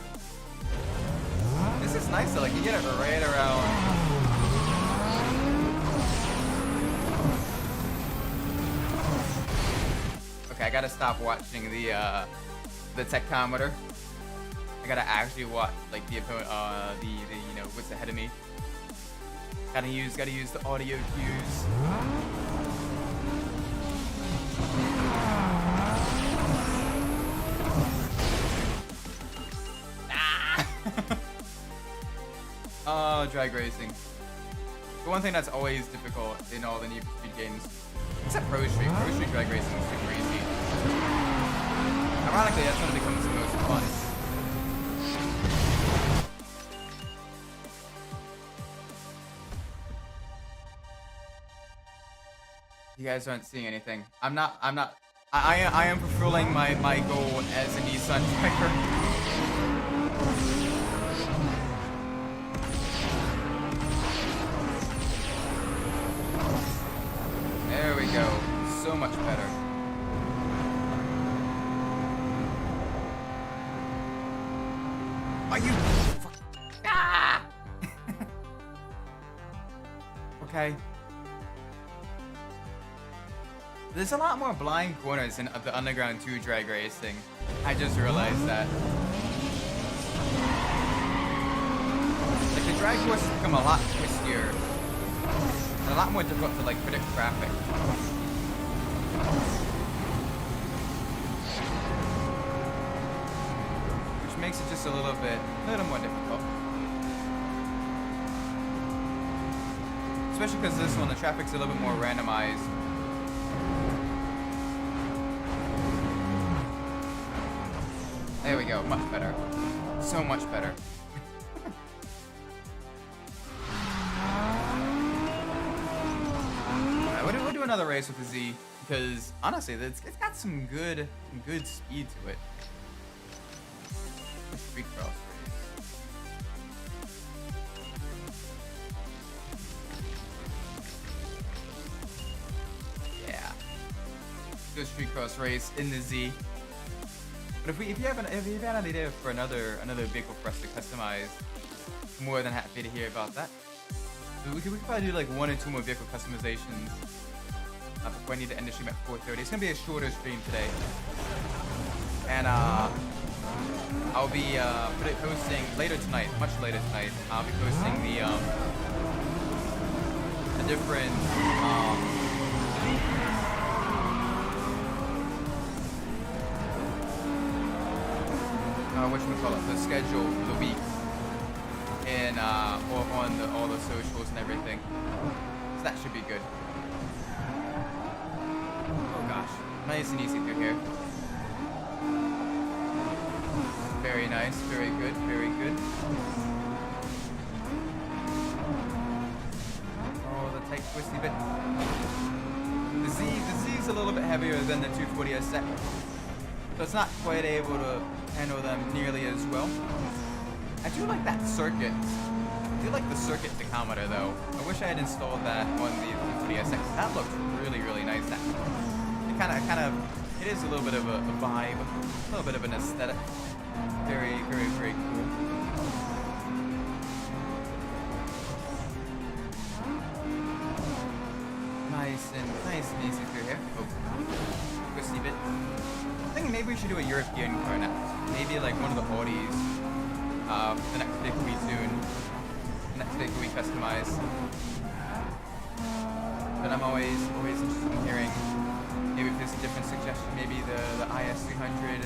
This is nice though, like you get it right around. Okay, I gotta stop watching the tachometer. I gotta actually watch like the opponent, the you know what's ahead of me. Gotta use the audio cues. Oh, drag racing. The one thing that's always difficult in all the Need for Speed games, except Pro Street. Pro Street drag racing is super easy. Ironically, that's when it becomes the most fun. You guys aren't seeing anything. I am fulfilling my goal as a Nissan driver. There we go. So much better. Are you? Ah! Okay. There's a lot more blind corners in the Underground 2 drag racing. I just realized that. Like, the drag courses become a lot twistier. And a lot more difficult to, like, predict traffic. Which makes it just a little more difficult. Especially because this one, the traffic's a little bit more randomized. There we go, much better. So much better. We'll do another race with the Z, because honestly, it's got some good speed to it. Street cross race. Yeah. Good street cross race in the Z. But if you have an idea for another vehicle for us to customize, more than happy to hear about that. We could probably do like 1 or 2 more vehicle customizations before I need to end the stream at 4:30. It's gonna be a shorter stream today, and I'll be posting later tonight, much later tonight. I'll be posting the different the schedule for the week, and on all the socials and everything. So that should be good. Oh gosh, nice and easy through here. Very nice, very good, very good. Oh, the tight twisty bit. The Z's a little bit heavier than the 240 SX. So it's not quite able to handle them nearly as well. I do like that circuit. I do like the circuit tachometer though. I wish I had installed that on the 240 SX. That looks really, really nice. That it is a little bit of a vibe, a little bit of an aesthetic. Very, very, very cool. Nice and easy through here. Oh, twisty bit. I think maybe we should do a European car next. Maybe like one of the Audis. The next vehicle we tune. The next vehicle we customize. But I'm always interested in hearing maybe if there's a different suggestion. Maybe the IS300.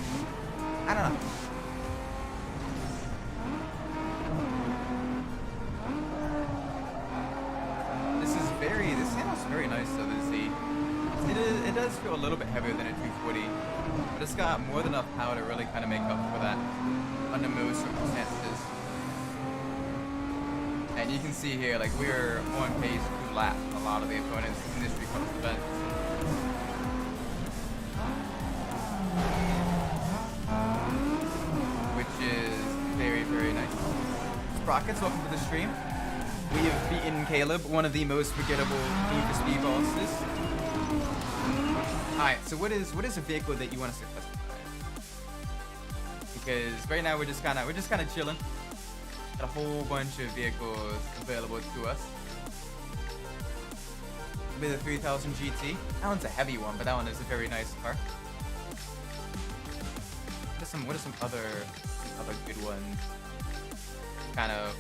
I don't know. This handles very nice though, the Z. It does feel a little bit heavier than a 240, but it's got more than enough power to really kind of make up for that under most circumstances. And you can see here, like, we're on pace to lap a lot of the opponents in this recon event. Which is very, very nice. Sprockets, welcome to the stream. We have beaten Caleb, one of the most forgettable Need for Speed bosses. Alright, so what is a vehicle that you want us to customize? Because right now we're just kinda chilling. Got a whole bunch of vehicles available to us. Maybe the 3000 GT. That one's a heavy one, but that one is a very nice car. What are some other good ones? Kind of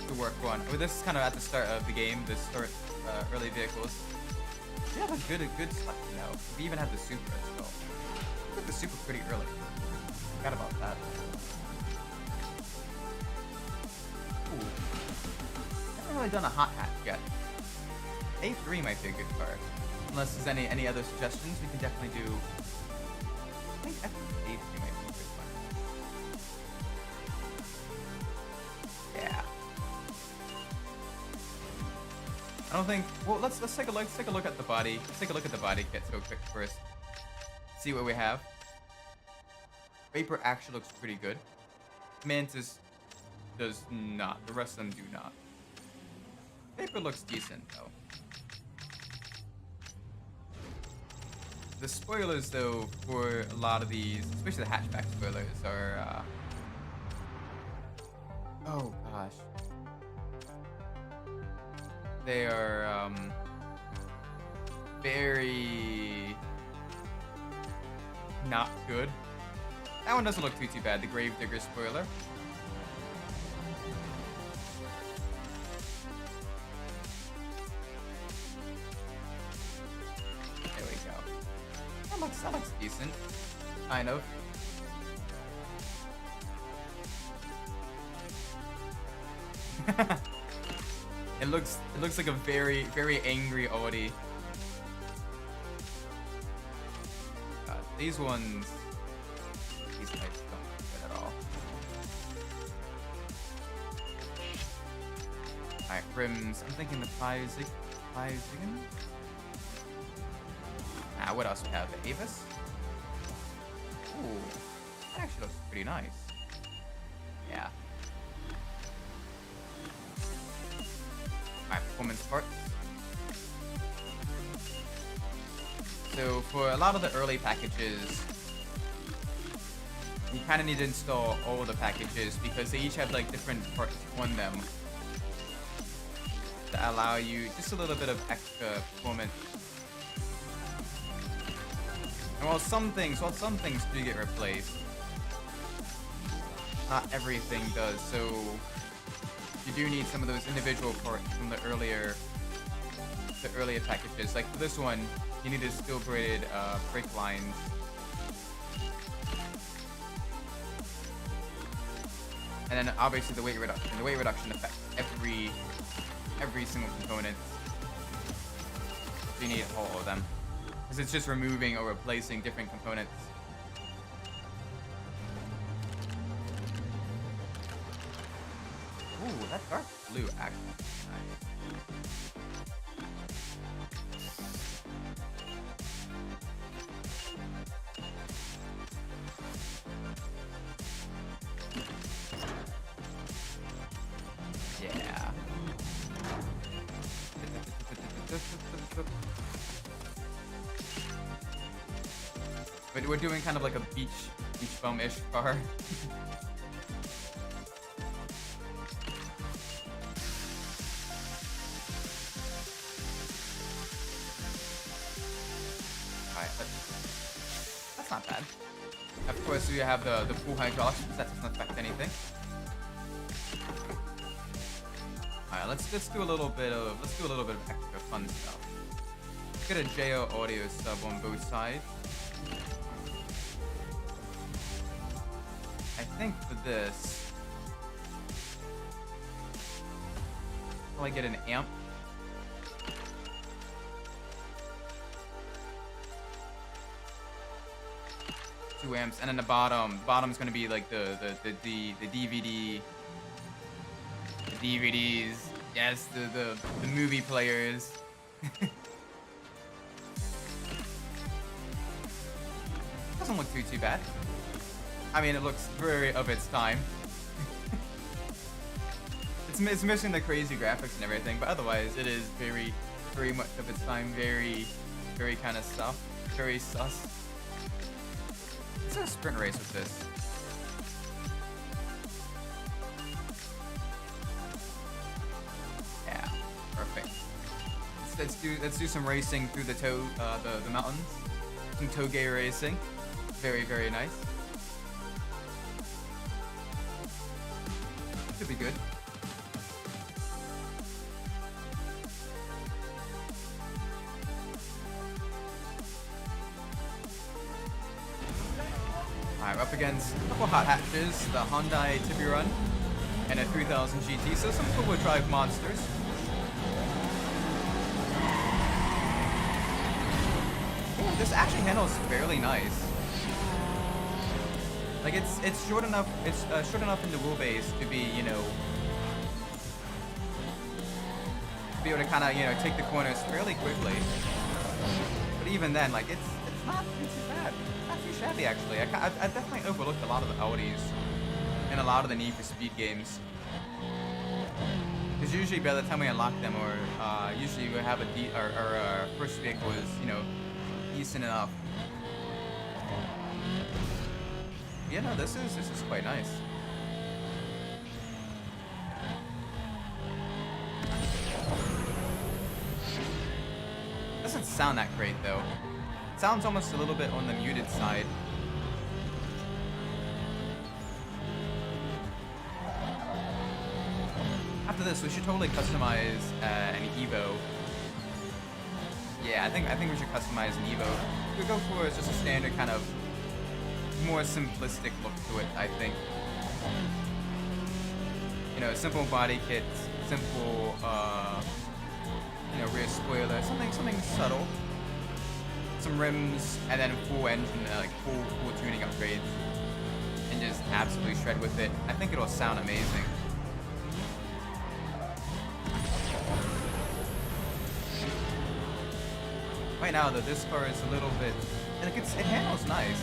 to work on. Well, this is kind of at the start of the game, the start early vehicles. We have a good selection now. We even have the Super as well. We took the Super pretty early. Forgot about that. Ooh. Haven't really done a hot hatch yet. A3 might be a good car. Unless there's any other suggestions, we can definitely do. I think I think the A3 might be a good one. Yeah. I don't think. Well, let's take a look. Let's take a look at the body. Let's take a look at the body kit real quick first. See what we have. Vapor actually looks pretty good. Mantis does not. The rest of them do not. Vapor looks decent though. The spoilers though for a lot of these, especially the hatchback spoilers, are oh gosh. They are very not good. That one doesn't look too bad, the Gravedigger spoiler. There we go. That looks decent. Kind of. It looks like a very angry Audi. God, these ones, these types don't look good at all. Alright, rims. I'm thinking the 5 Ziggin. What else we have? The Avis. Ooh, that actually looks pretty nice. Yeah. Alright, performance parts. So for a lot of the early packages, you kind of need to install all the packages because they each have like different parts on them that allow you just a little bit of extra performance. And while some things do get replaced, not everything does. So you do need some of those individual parts from the earlier packages. Like for this one, you need a steel braided brake lines. And then obviously the weight reduction. The weight reduction affects every single component. So you need all of them. Because it's just removing or replacing different components. Ooh, that dark blue actually is nice. Yeah. But we're doing kind of like a beach bum-ish car. Alright, that's not bad. Of course, we have the full hydraulics, but that doesn't affect anything. Alright, let's do a little bit of extra fun stuff. Let's get a JO audio sub on both sides. I think for this, will I get an amp? 2 amps, and then the bottom's gonna be like the DVD, the DVDs. Yes, the movie players. Doesn't look too bad. I mean, it looks very of its time. It's missing the crazy graphics and everything, but otherwise it is very much of its time. Very kind of stuff. Very sus. Let's do a sprint race with this. Yeah, perfect. Let's do some racing through the mountains. Some toge racing. Very nice. Should be good. Alright, we're up against a couple hot hatches, the Hyundai Tiburon and a 3000 GT, so some four-wheel drive monsters. Ooh, this actually handles fairly nice. Like it's short enough. It's short enough in the wheelbase to be, you know, to be able to kind of, you know, take the corners fairly quickly. But even then, like it's not too bad. Not too shabby actually. I definitely overlooked a lot of the Audis in a lot of the Need for Speed games. Because usually by the time we unlock them, or usually we have our first vehicle is, you know, decent enough. Yeah, no, this is quite nice. Doesn't sound that great though. It sounds almost a little bit on the muted side. After this, we should totally customize an Evo. Yeah, I think we should customize an Evo. We go for just a standard kind of more simplistic look to it, I think. You know, simple body kit, simple you know, rear spoiler, something subtle. Some rims, and then full engine, like full tuning upgrades, and just absolutely shred with it. I think it'll sound amazing. Right now, though, this car is a little bit, and it handles nice,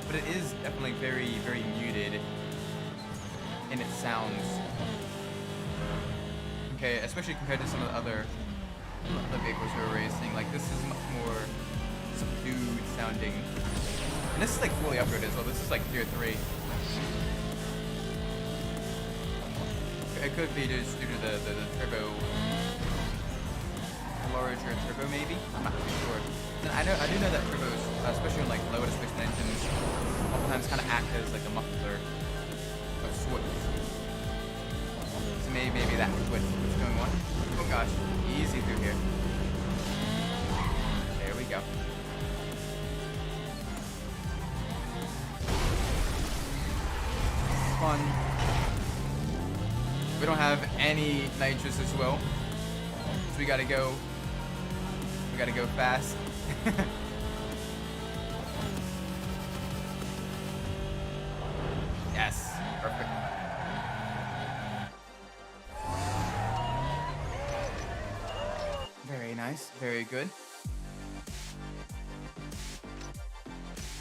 but it is definitely very, very muted in its sounds. Okay, especially compared to some of the other vehicles we were racing. Like, this is much more subdued sounding. And this is like fully upgraded as well. This is like tier 3. It could be just due to the turbo, larger turbo maybe. I'm not too sure. And I do know that turbos, especially on like low displacement engines, oftentimes kind of act as like a muffler of sorts. So maybe that's what's going on. Oh gosh, easy through here. There we go. Fun. We don't have any nitrous as well, so we gotta go fast. Yes, perfect. Very nice, very good.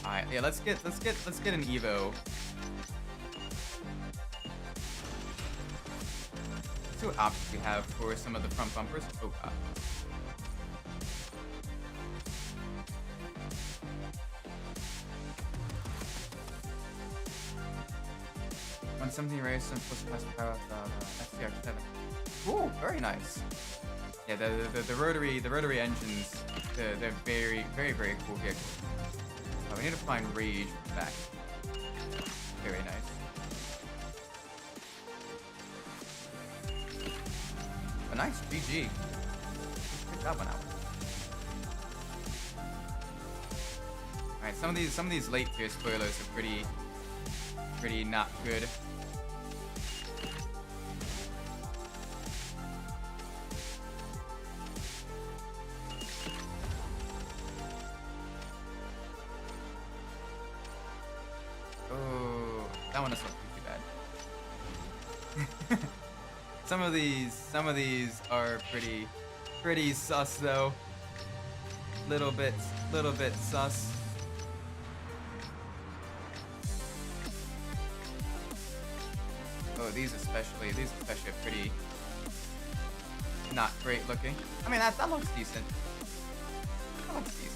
All right, yeah, let's get an Evo. Let's see what options we have for some of the front bumpers. Oh god. Something race and plus power of SCR7. Ooh, very nice. Yeah, the rotary engines, they're very cool vehicles. We need to find Rage back. Very nice. A nice GG. Pick that one out. All right, some of these late tier spoilers are pretty not good. That one is not too bad. Some of these are pretty sus though. Little bit sus. Oh, these especially are pretty not great looking. I mean, that looks decent. That looks decent.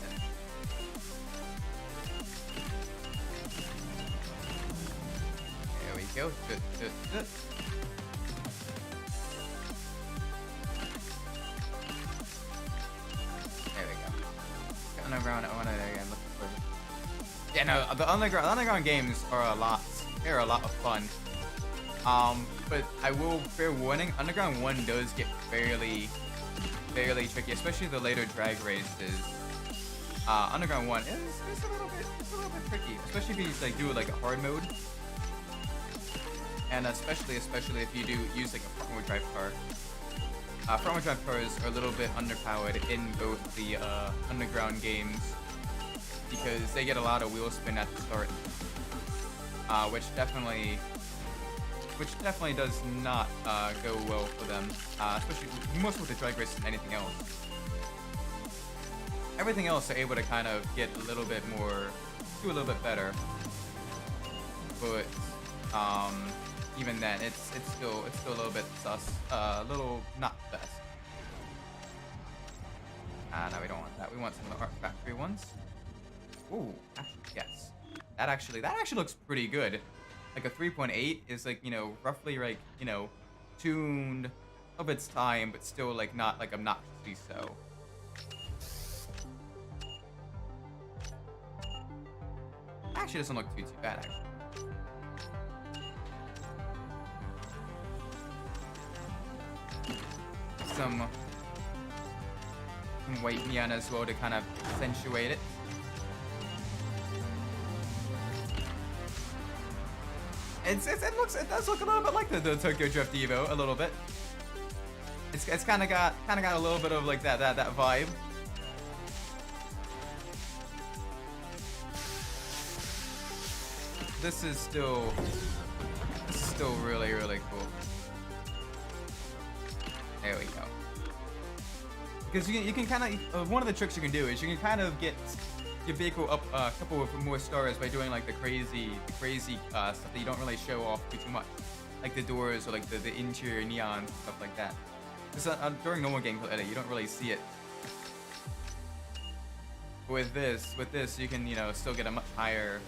Go. Good. There we go. Underground. Yeah, no, the underground games are a lot of fun. But I will fair warning, Underground 1 does get fairly tricky, especially the later drag races. Underground 1 is a little bit tricky, especially if you like do like a hard mode. And especially if you do use like a front-wheel drive car. Front-wheel drive cars are a little bit underpowered in both the underground games because they get a lot of wheel spin at the start. which definitely does not go well for them, especially more so with the drag race than anything else. Everything else they're able to kind of get a little bit more, do a little bit better, but even then, it's still a little bit sus, a little not the best. No, we don't want that. We want some of the Art Factory ones. Ooh, actually, yes. That actually looks pretty good. Like a 3.8 is like, you know, roughly like, you know, tuned of its time, but still like not like obnoxiously so. Actually doesn't look too bad actually. Some white neon as well to kind of accentuate it. It does look a little bit like the Tokyo Drift Evo a little bit. It's kind of got a little bit of like that vibe. This is still really cool. There we go. Because you can kind of one of the tricks you can do is you can kind of get your vehicle up a couple of more stars by doing like the crazy stuff that you don't really show off too much, like the doors or like the interior neon stuff like that. Because during normal gameplay edit you don't really see it. But with this you can, you know, still get a much higher.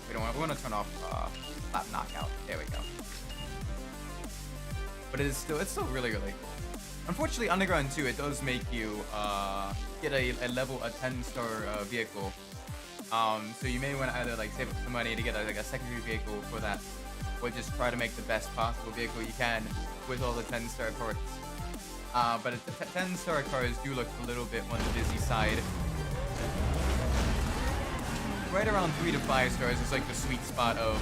We want to turn off lap knockout. There we go. But it's still really cool. Unfortunately, Underground 2, it does make you get a 10-star vehicle. So you may want to either like save up some money to get a secondary vehicle for that, or just try to make the best possible vehicle you can with all the 10-star parts. But 10-star cars do look a little bit on the busy side. Right around 3 to 5 stars is like the sweet spot of,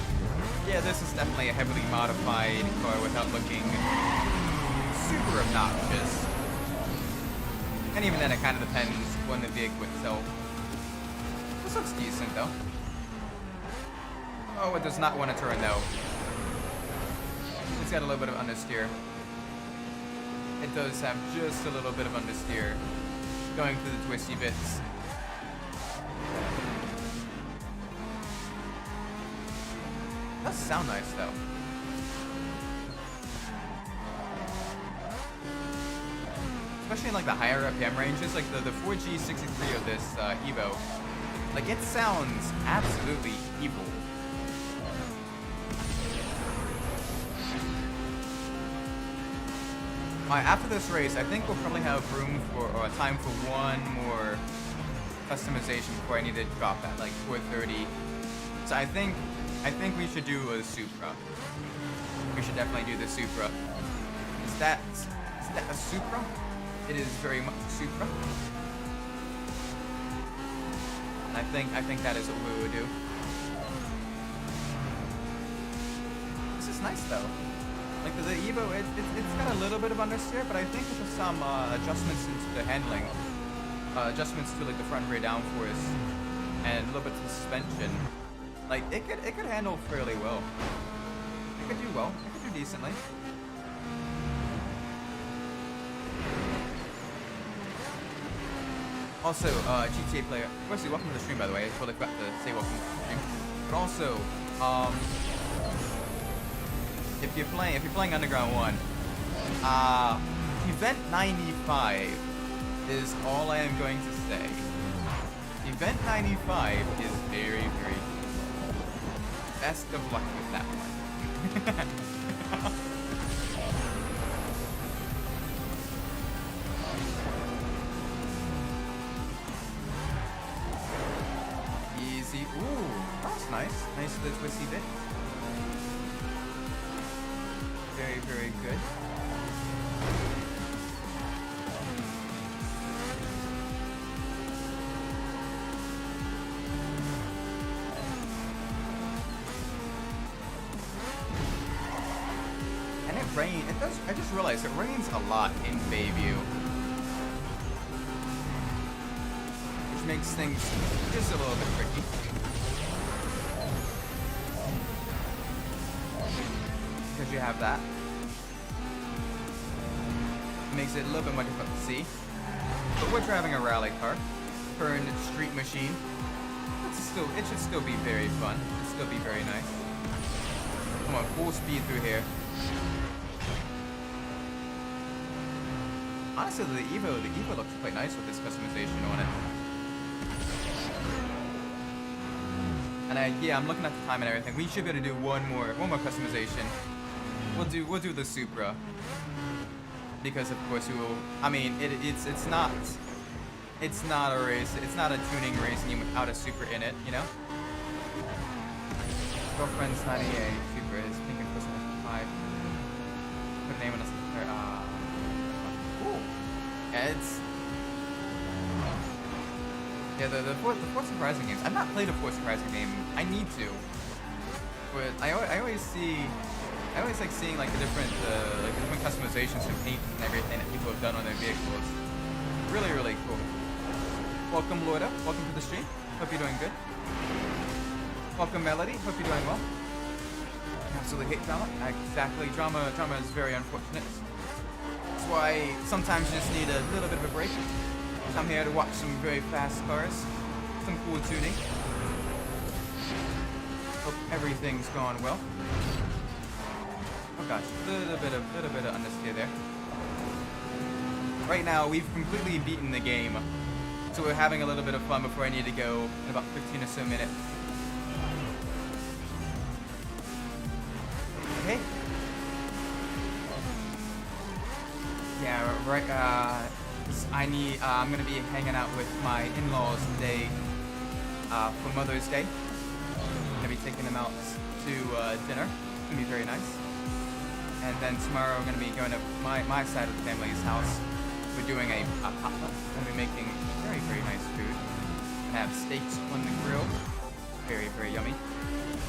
yeah, this is definitely a heavily modified car without looking super obnoxious. And even then, it kind of depends on the vehicle itself. This looks decent, though. Oh, it does not want to turn, though. It's got a little bit of understeer. It does have just a little bit of understeer going through the twisty bits. It does sound nice, though. Especially in like the higher RPM ranges, like the 4G63 of this Evo. Like, it sounds absolutely evil. After this race, I think we'll probably have room for, or time for one more customization before I need to drop at like 430. So I think we should do a Supra. We should definitely do the Supra. Is that a Supra? It is very much a Supra. And I think that is what we would do. This is nice though. Like the Evo, it's got a little bit of understeer, but I think with some adjustments into the handling, adjustments to like the front and rear downforce, and a little bit of suspension, like it could handle fairly well. It could do well. It could do decently. Also, GTA player. Firstly, welcome to the stream, by the way. I totally forgot to say welcome to the stream. But also, if you're playing Underground 1, Event 95 is all I am going to say. Event 95 is very, very cool. Best of luck with that one. Easy. Ooh, that's nice. Nice little twisty bit. Very, very good. And it rains. It does. I just realized it rains a lot in Bayview. makes things just a little bit tricky. Because you have that. Makes it a little bit more difficult to see. But we're driving a rally car. Current street machine. It should still be very fun. It should still be very nice. Come on, full speed through here. Honestly, the Evo looks quite nice with this customization on it. And yeah, I'm looking at the time and everything. We should be able to do one more customization. We'll do the Supra. Because of course we will. I mean, it's not a race. It's not a tuning race without a Supra in it, you know. Girlfriend's 98 Supra is pink and pussy 5. Put name on us. Cool. Yeah, the Forza Horizon games. I've not played a Forza Horizon game. I need to. But I always like seeing like the different customizations and paint and everything that people have done on their vehicles. Really, really cool. Welcome, Lorda. Welcome to the stream. Hope you're doing good. Welcome, Melody. Hope you're doing well. Absolutely hate drama. Exactly. Drama is very unfortunate. That's why sometimes you just need a little bit of a break. I'm here to watch some very fast cars, some cool tuning. Hope everything's gone well. Oh gosh, little bit of understeer there. Right now, we've completely beaten the game, so we're having a little bit of fun before I need to go in about 15 or so minutes. Okay. Yeah, right. I'm gonna be hanging out with my in-laws today for Mother's Day. I'm gonna be taking them out to dinner. It's gonna be very nice. And then tomorrow we're gonna be going to my side of the family's house. We're doing a potluck. We're gonna be making very, very nice food. Gonna have steaks on the grill. Very, very yummy.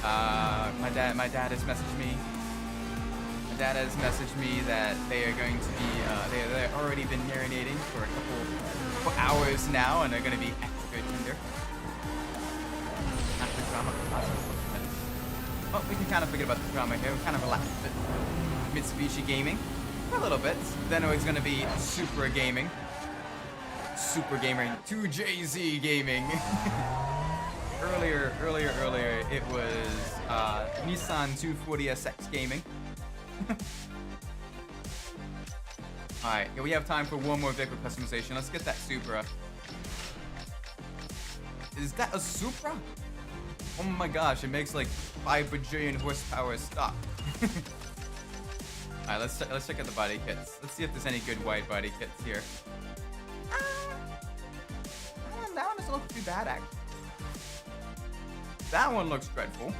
My dad has messaged me. My dad has messaged me that they are going to be they've already been marinating for a couple hours now, and they're gonna be extra tender. After drama. Oh, we can kind of forget about the drama here. We kind of relaxed a bit. Mitsubishi Gaming. For a little bit. Then it's going to be Supra Gaming. Super Gaming. 2JZ Gaming. earlier, it was Nissan 240SX Gaming. Alright, we have time for one more vehicle customization. Let's get that Supra. Is that a Supra? Oh my gosh, it makes like 5 bajillion horsepower stock. Alright, let's check out the body kits. Let's see if there's any good wide body kits here. That one doesn't look too bad, actually. That one looks dreadful.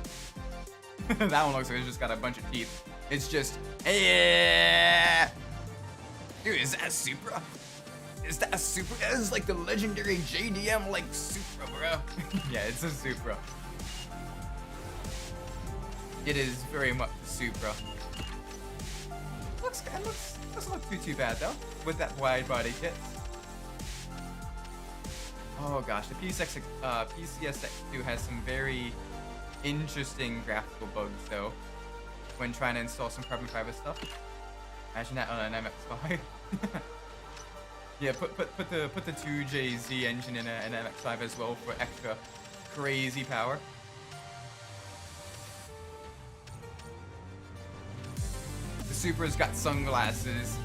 That one looks like it's just got a bunch of teeth. It's just, yeah. Dude, is that a Supra? Is that a Supra? That is like the legendary JDM like Supra, bro. Yeah, it's a Supra. It is very much a Supra. Doesn't look too bad though, with that wide body kit. Oh gosh, the PCSX2 has some very interesting graphical bugs though, when trying to install some carbon fiber stuff. Imagine that on an MX-5. Yeah, put the 2JZ engine in an MX-5 as well for extra crazy power. The Supra's got sunglasses.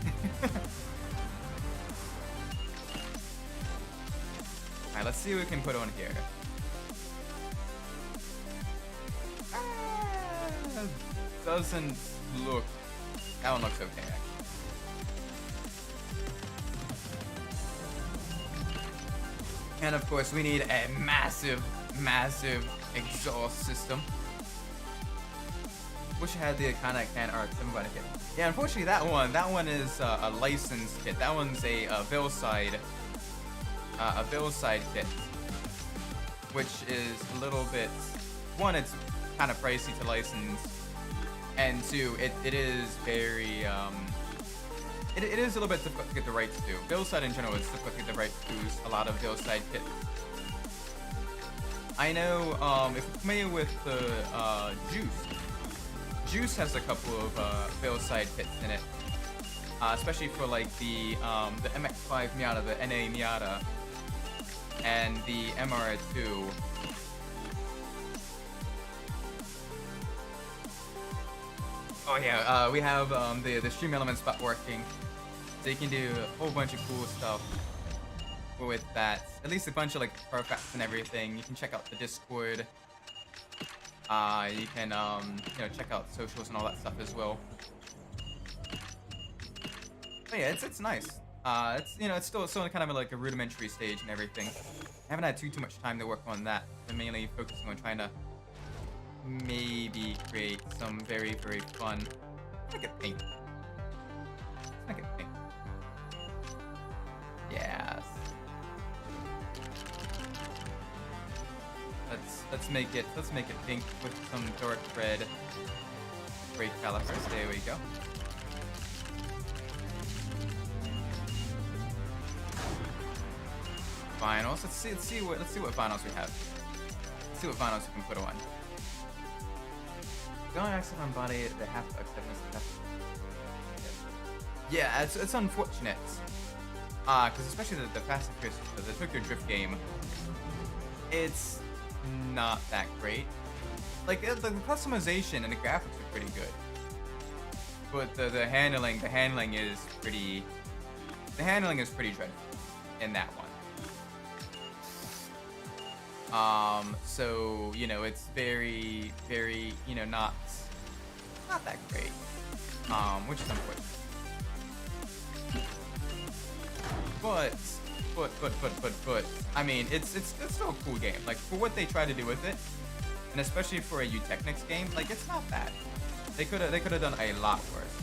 Alright, let's see what we can put on here. Doesn't look... That one looks okay, actually. And of course, we need a massive exhaust system. Wish I had the iconic can R7 body kit. Yeah, unfortunately, that one is a licensed kit. That one's a Vilside kit, which is a little bit. One, it's kind of pricey to license, and two, it is very it is a little bit difficult to get the rights to. Vilside in general is difficult to get the rights to a lot of Vilside kits. I know, if you're familiar with the Juice has a couple of fail side hits in it, especially for like the MX-5 Miata, the NA Miata, and the MR2. Oh yeah, we have the stream element spot working, so you can do a whole bunch of cool stuff with that. At least a bunch of like perfects and everything. You can check out the Discord. You can you know, check out socials and all that stuff as well. But yeah, it's nice. It's, you know, it's still kind of like a rudimentary stage and everything. I haven't had too much time to work on that. I'm mainly focusing on trying to maybe create some very fun. Let's make it pink. Let's make it pink. Yes. Let's make it pink with some dark red brake calipers. There we go. Vinyls. Let's see what vinyls we have. Let's see what vinyls we can put on. The only accident on body, they have to accept this. Yeah, it's unfortunate. Because especially the Fast and Furious, the Tokyo Drift game, it's not that great. Like the customization and the graphics are pretty good, but the handling is pretty dreadful in that one. So you know, it's very you know, not that great. Which is unfortunate. But I mean, it's still a cool game. Like, for what they try to do with it, and especially for a Utechnics game, like, it's not bad. They could have done a lot worse.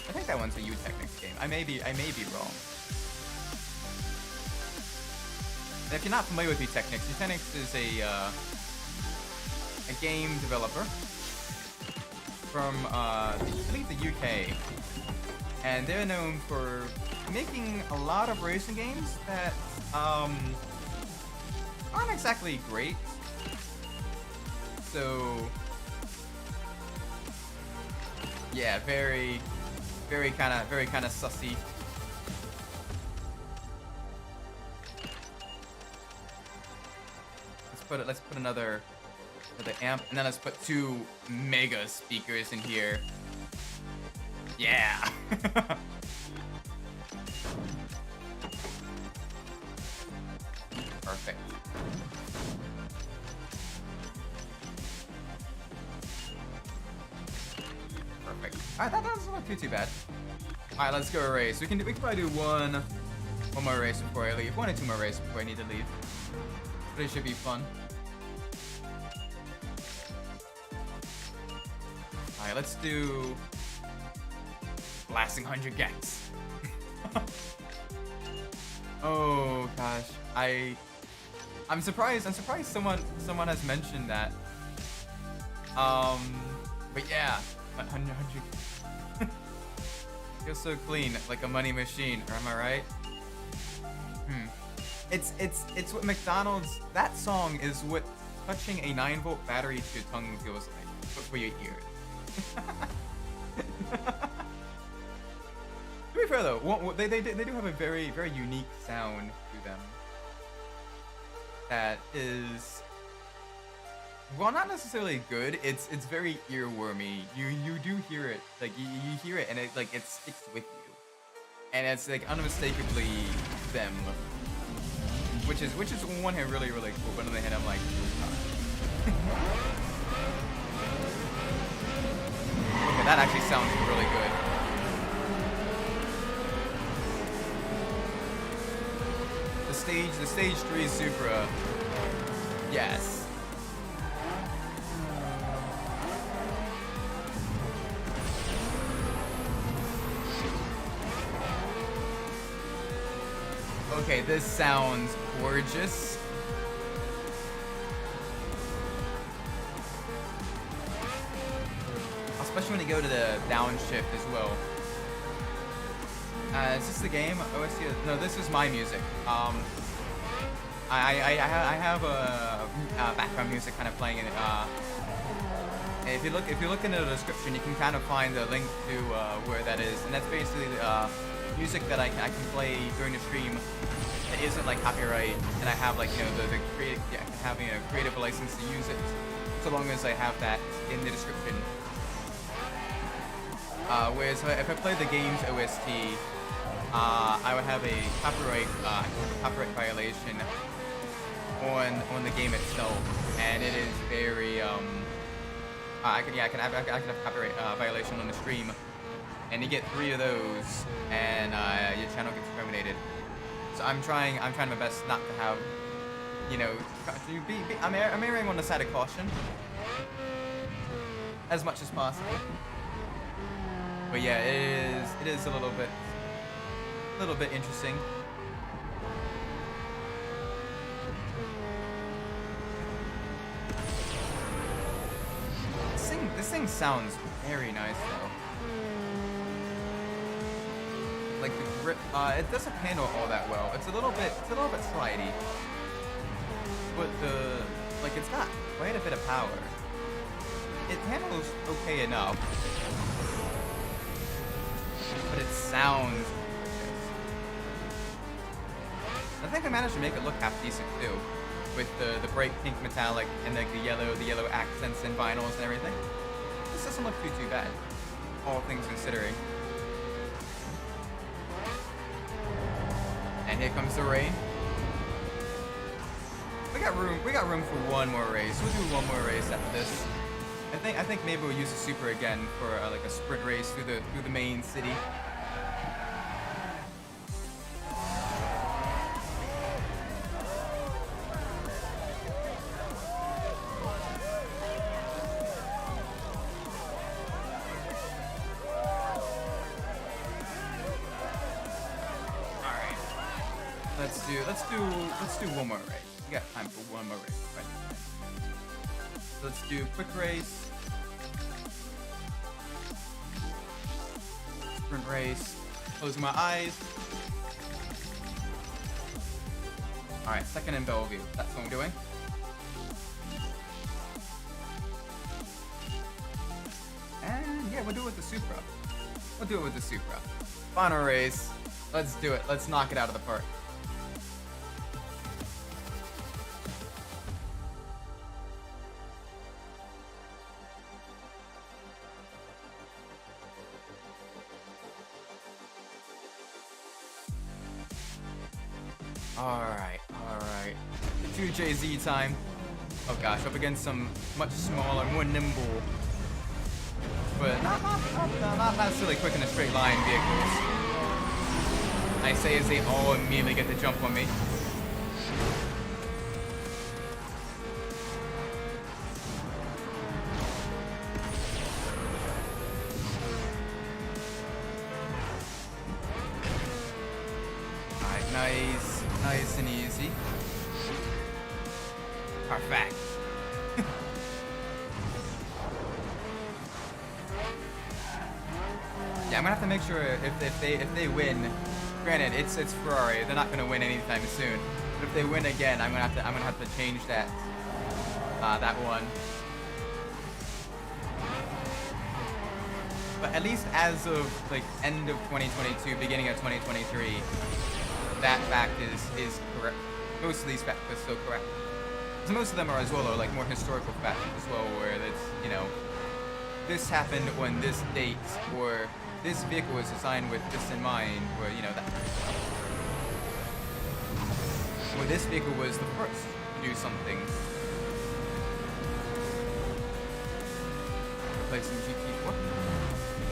I think that one's a Utechnics game. I may be wrong. And if you're not familiar with Utechnics, Utechnics is a game developer from I believe the UK, and they're known for making a lot of racing games that aren't exactly great. So yeah, very kind of sussy. Let's put another amp, and then let's put 2 mega speakers in here. Yeah. Perfect. Perfect. Alright, that doesn't look too bad. Alright, let's go a race. We can probably do one more race before I leave. 1 or 2 more races before I need to leave. But it should be fun. Alright, let's do blasting 100 gangs. Oh gosh, I'm surprised someone has mentioned that. But yeah, 100. Feels so clean, like a money machine. Or am I right? It's what McDonald's. That song is what touching a 9-volt battery to your tongue feels like, but for your ears. To be fair though, they do have a very unique sound to them. That is, well, not necessarily good. It's very earwormy. You do hear it, like you hear it, and it sticks with you, and it's like unmistakably them. Which is on one hand really cool, but on the other hand I'm like, okay, that actually sounds really good. The stage 3 Supra. Yes. Okay, this sounds gorgeous. Especially when you go to the downshift as well. Is this the game? OST? No, this is my music. I have a background music kind of playing in it. If you look into the description, you can kind of find the link to where that is, and that's basically music that I can play during the stream that isn't like copyright, and I have like the creative license to use it, so long as I have that in the description. Whereas if I play the game's OST, I would have a copyright violation on the game itself, and it is very I can have copyright violation on the stream, and you get 3 of those, and your channel gets terminated. So I'm trying my best not to have, I'm erring on the side of caution as much as possible. But yeah, it is a little bit interesting. This thing sounds very nice though. Like the grip, it doesn't handle all that well. It's a little bit slidey, but it's got quite a bit of power. It handles okay enough, but it sounds gorgeous. I think I managed to make it look half decent too, with the bright pink metallic and like the yellow accents and vinyls and everything. This doesn't look too bad, all things considering. And here comes the rain. We got room for one more race. We'll do one more race after this. I think maybe we'll use the super again for like a sprint race through the main city. Let's do one more race. We got time for one more race. Right. So let's do quick race, sprint race. Closing my eyes. All right, second in Bellevue. That's what I'm doing. And yeah, we'll do it with the Supra. Final race. Let's do it. Let's knock it out of the park. Alright. 2JZ time. Oh gosh, up against some much smaller, more nimble, but not necessarily quick in a straight line vehicles. I say as they all immediately get the jump on me. Nice and easy. Perfect. Yeah, I'm gonna have to make sure if they win. Granted, it's Ferrari. They're not gonna win anytime soon. But if they win again, I'm gonna have to change that that one. But at least as of like end of 2022, beginning of 2023. That fact is correct. Most of these facts are still correct. So most of them are as well, are like more historical facts as well, where it's, this happened on this date, or this vehicle was designed with this in mind, or, that. Or this vehicle was the first to do something. Replacing GT4.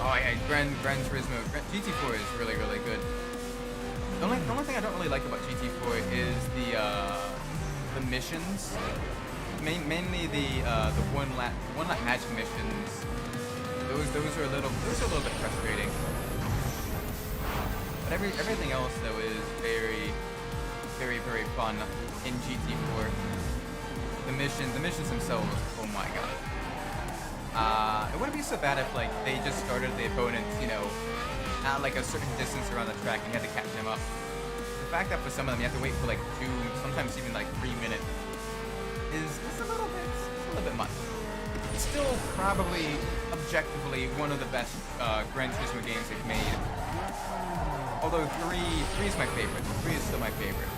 Oh yeah, Gran Turismo. GT4 is really, really good. The only thing I don't really like about GT4 is the missions. Mainly the one lap magic missions. Those are a little bit frustrating. But everything else though is very, very, very fun in GT4. The missions themselves, oh my god. It wouldn't be so bad if like they just started the opponents, at like a certain distance around the track and you had to catch them up. The fact that for some of them you have to wait for like 2, sometimes even like 3 minutes is a little bit much. It's still probably objectively one of the best Gran Turismo games they've made. Although 3 is my favorite. 3 is still my favorite.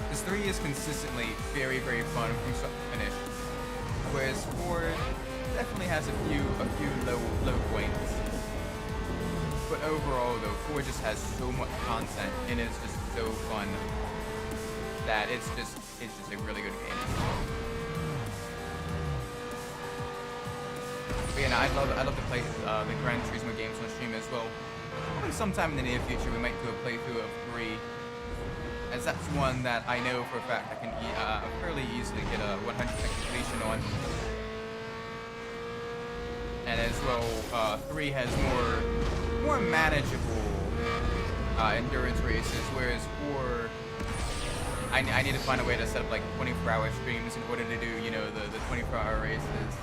Because 3 is consistently very, very fun from start to finish. Whereas 4 definitely has a few low points. But overall though, 4 just has so much content and it's just so fun that it's just a really good game. But yeah, no, I'd love to play the Gran Turismo games on stream as well. Probably sometime in the near future we might do a playthrough of 3, as that's one that I know for a fact I can fairly easily get a 100% completion on. And as well, 3 has more manageable endurance races, whereas 4, I need to find a way to set up like 24-hour streams in order to do, you know, the 24-hour races.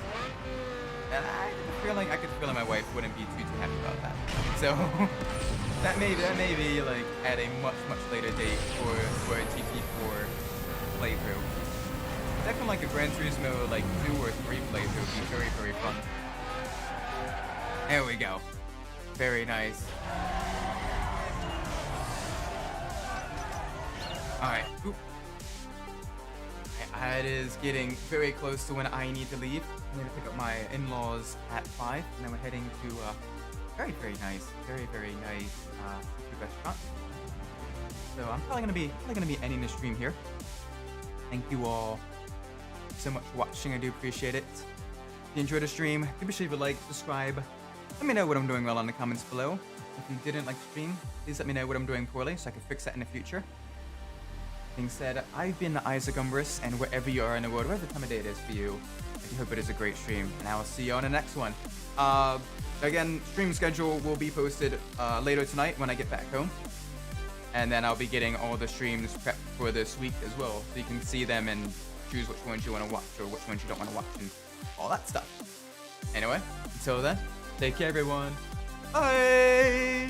And I feel like my wife wouldn't be too happy about that. So that may be like at a much later date for a GT4 playthrough. Definitely like a Gran Turismo like 2 or 3 playthrough would be very, very fun. There we go. Very nice. Alright. It is getting very close to when I need to leave. I'm going to pick up my in-laws at 5, and then we're heading to a very, very nice seafood restaurant. So I'm probably gonna be ending the stream here. Thank you all so much for watching. I do appreciate it. If you enjoyed the stream, do be sure to like, subscribe. Let me know what I'm doing well in the comments below. If you didn't like the stream, please let me know what I'm doing poorly so I can fix that in the future. Being said, I've been Isaac Umbras, and wherever you are in the world, whatever time of day it is for you, I do hope it is a great stream, and I will see you on the next one. Again, stream schedule will be posted later tonight when I get back home, and then I'll be getting all the streams prepped for this week as well, so you can see them and choose which ones you want to watch or which ones you don't want to watch and all that stuff. Anyway, until then, take care everyone. Bye!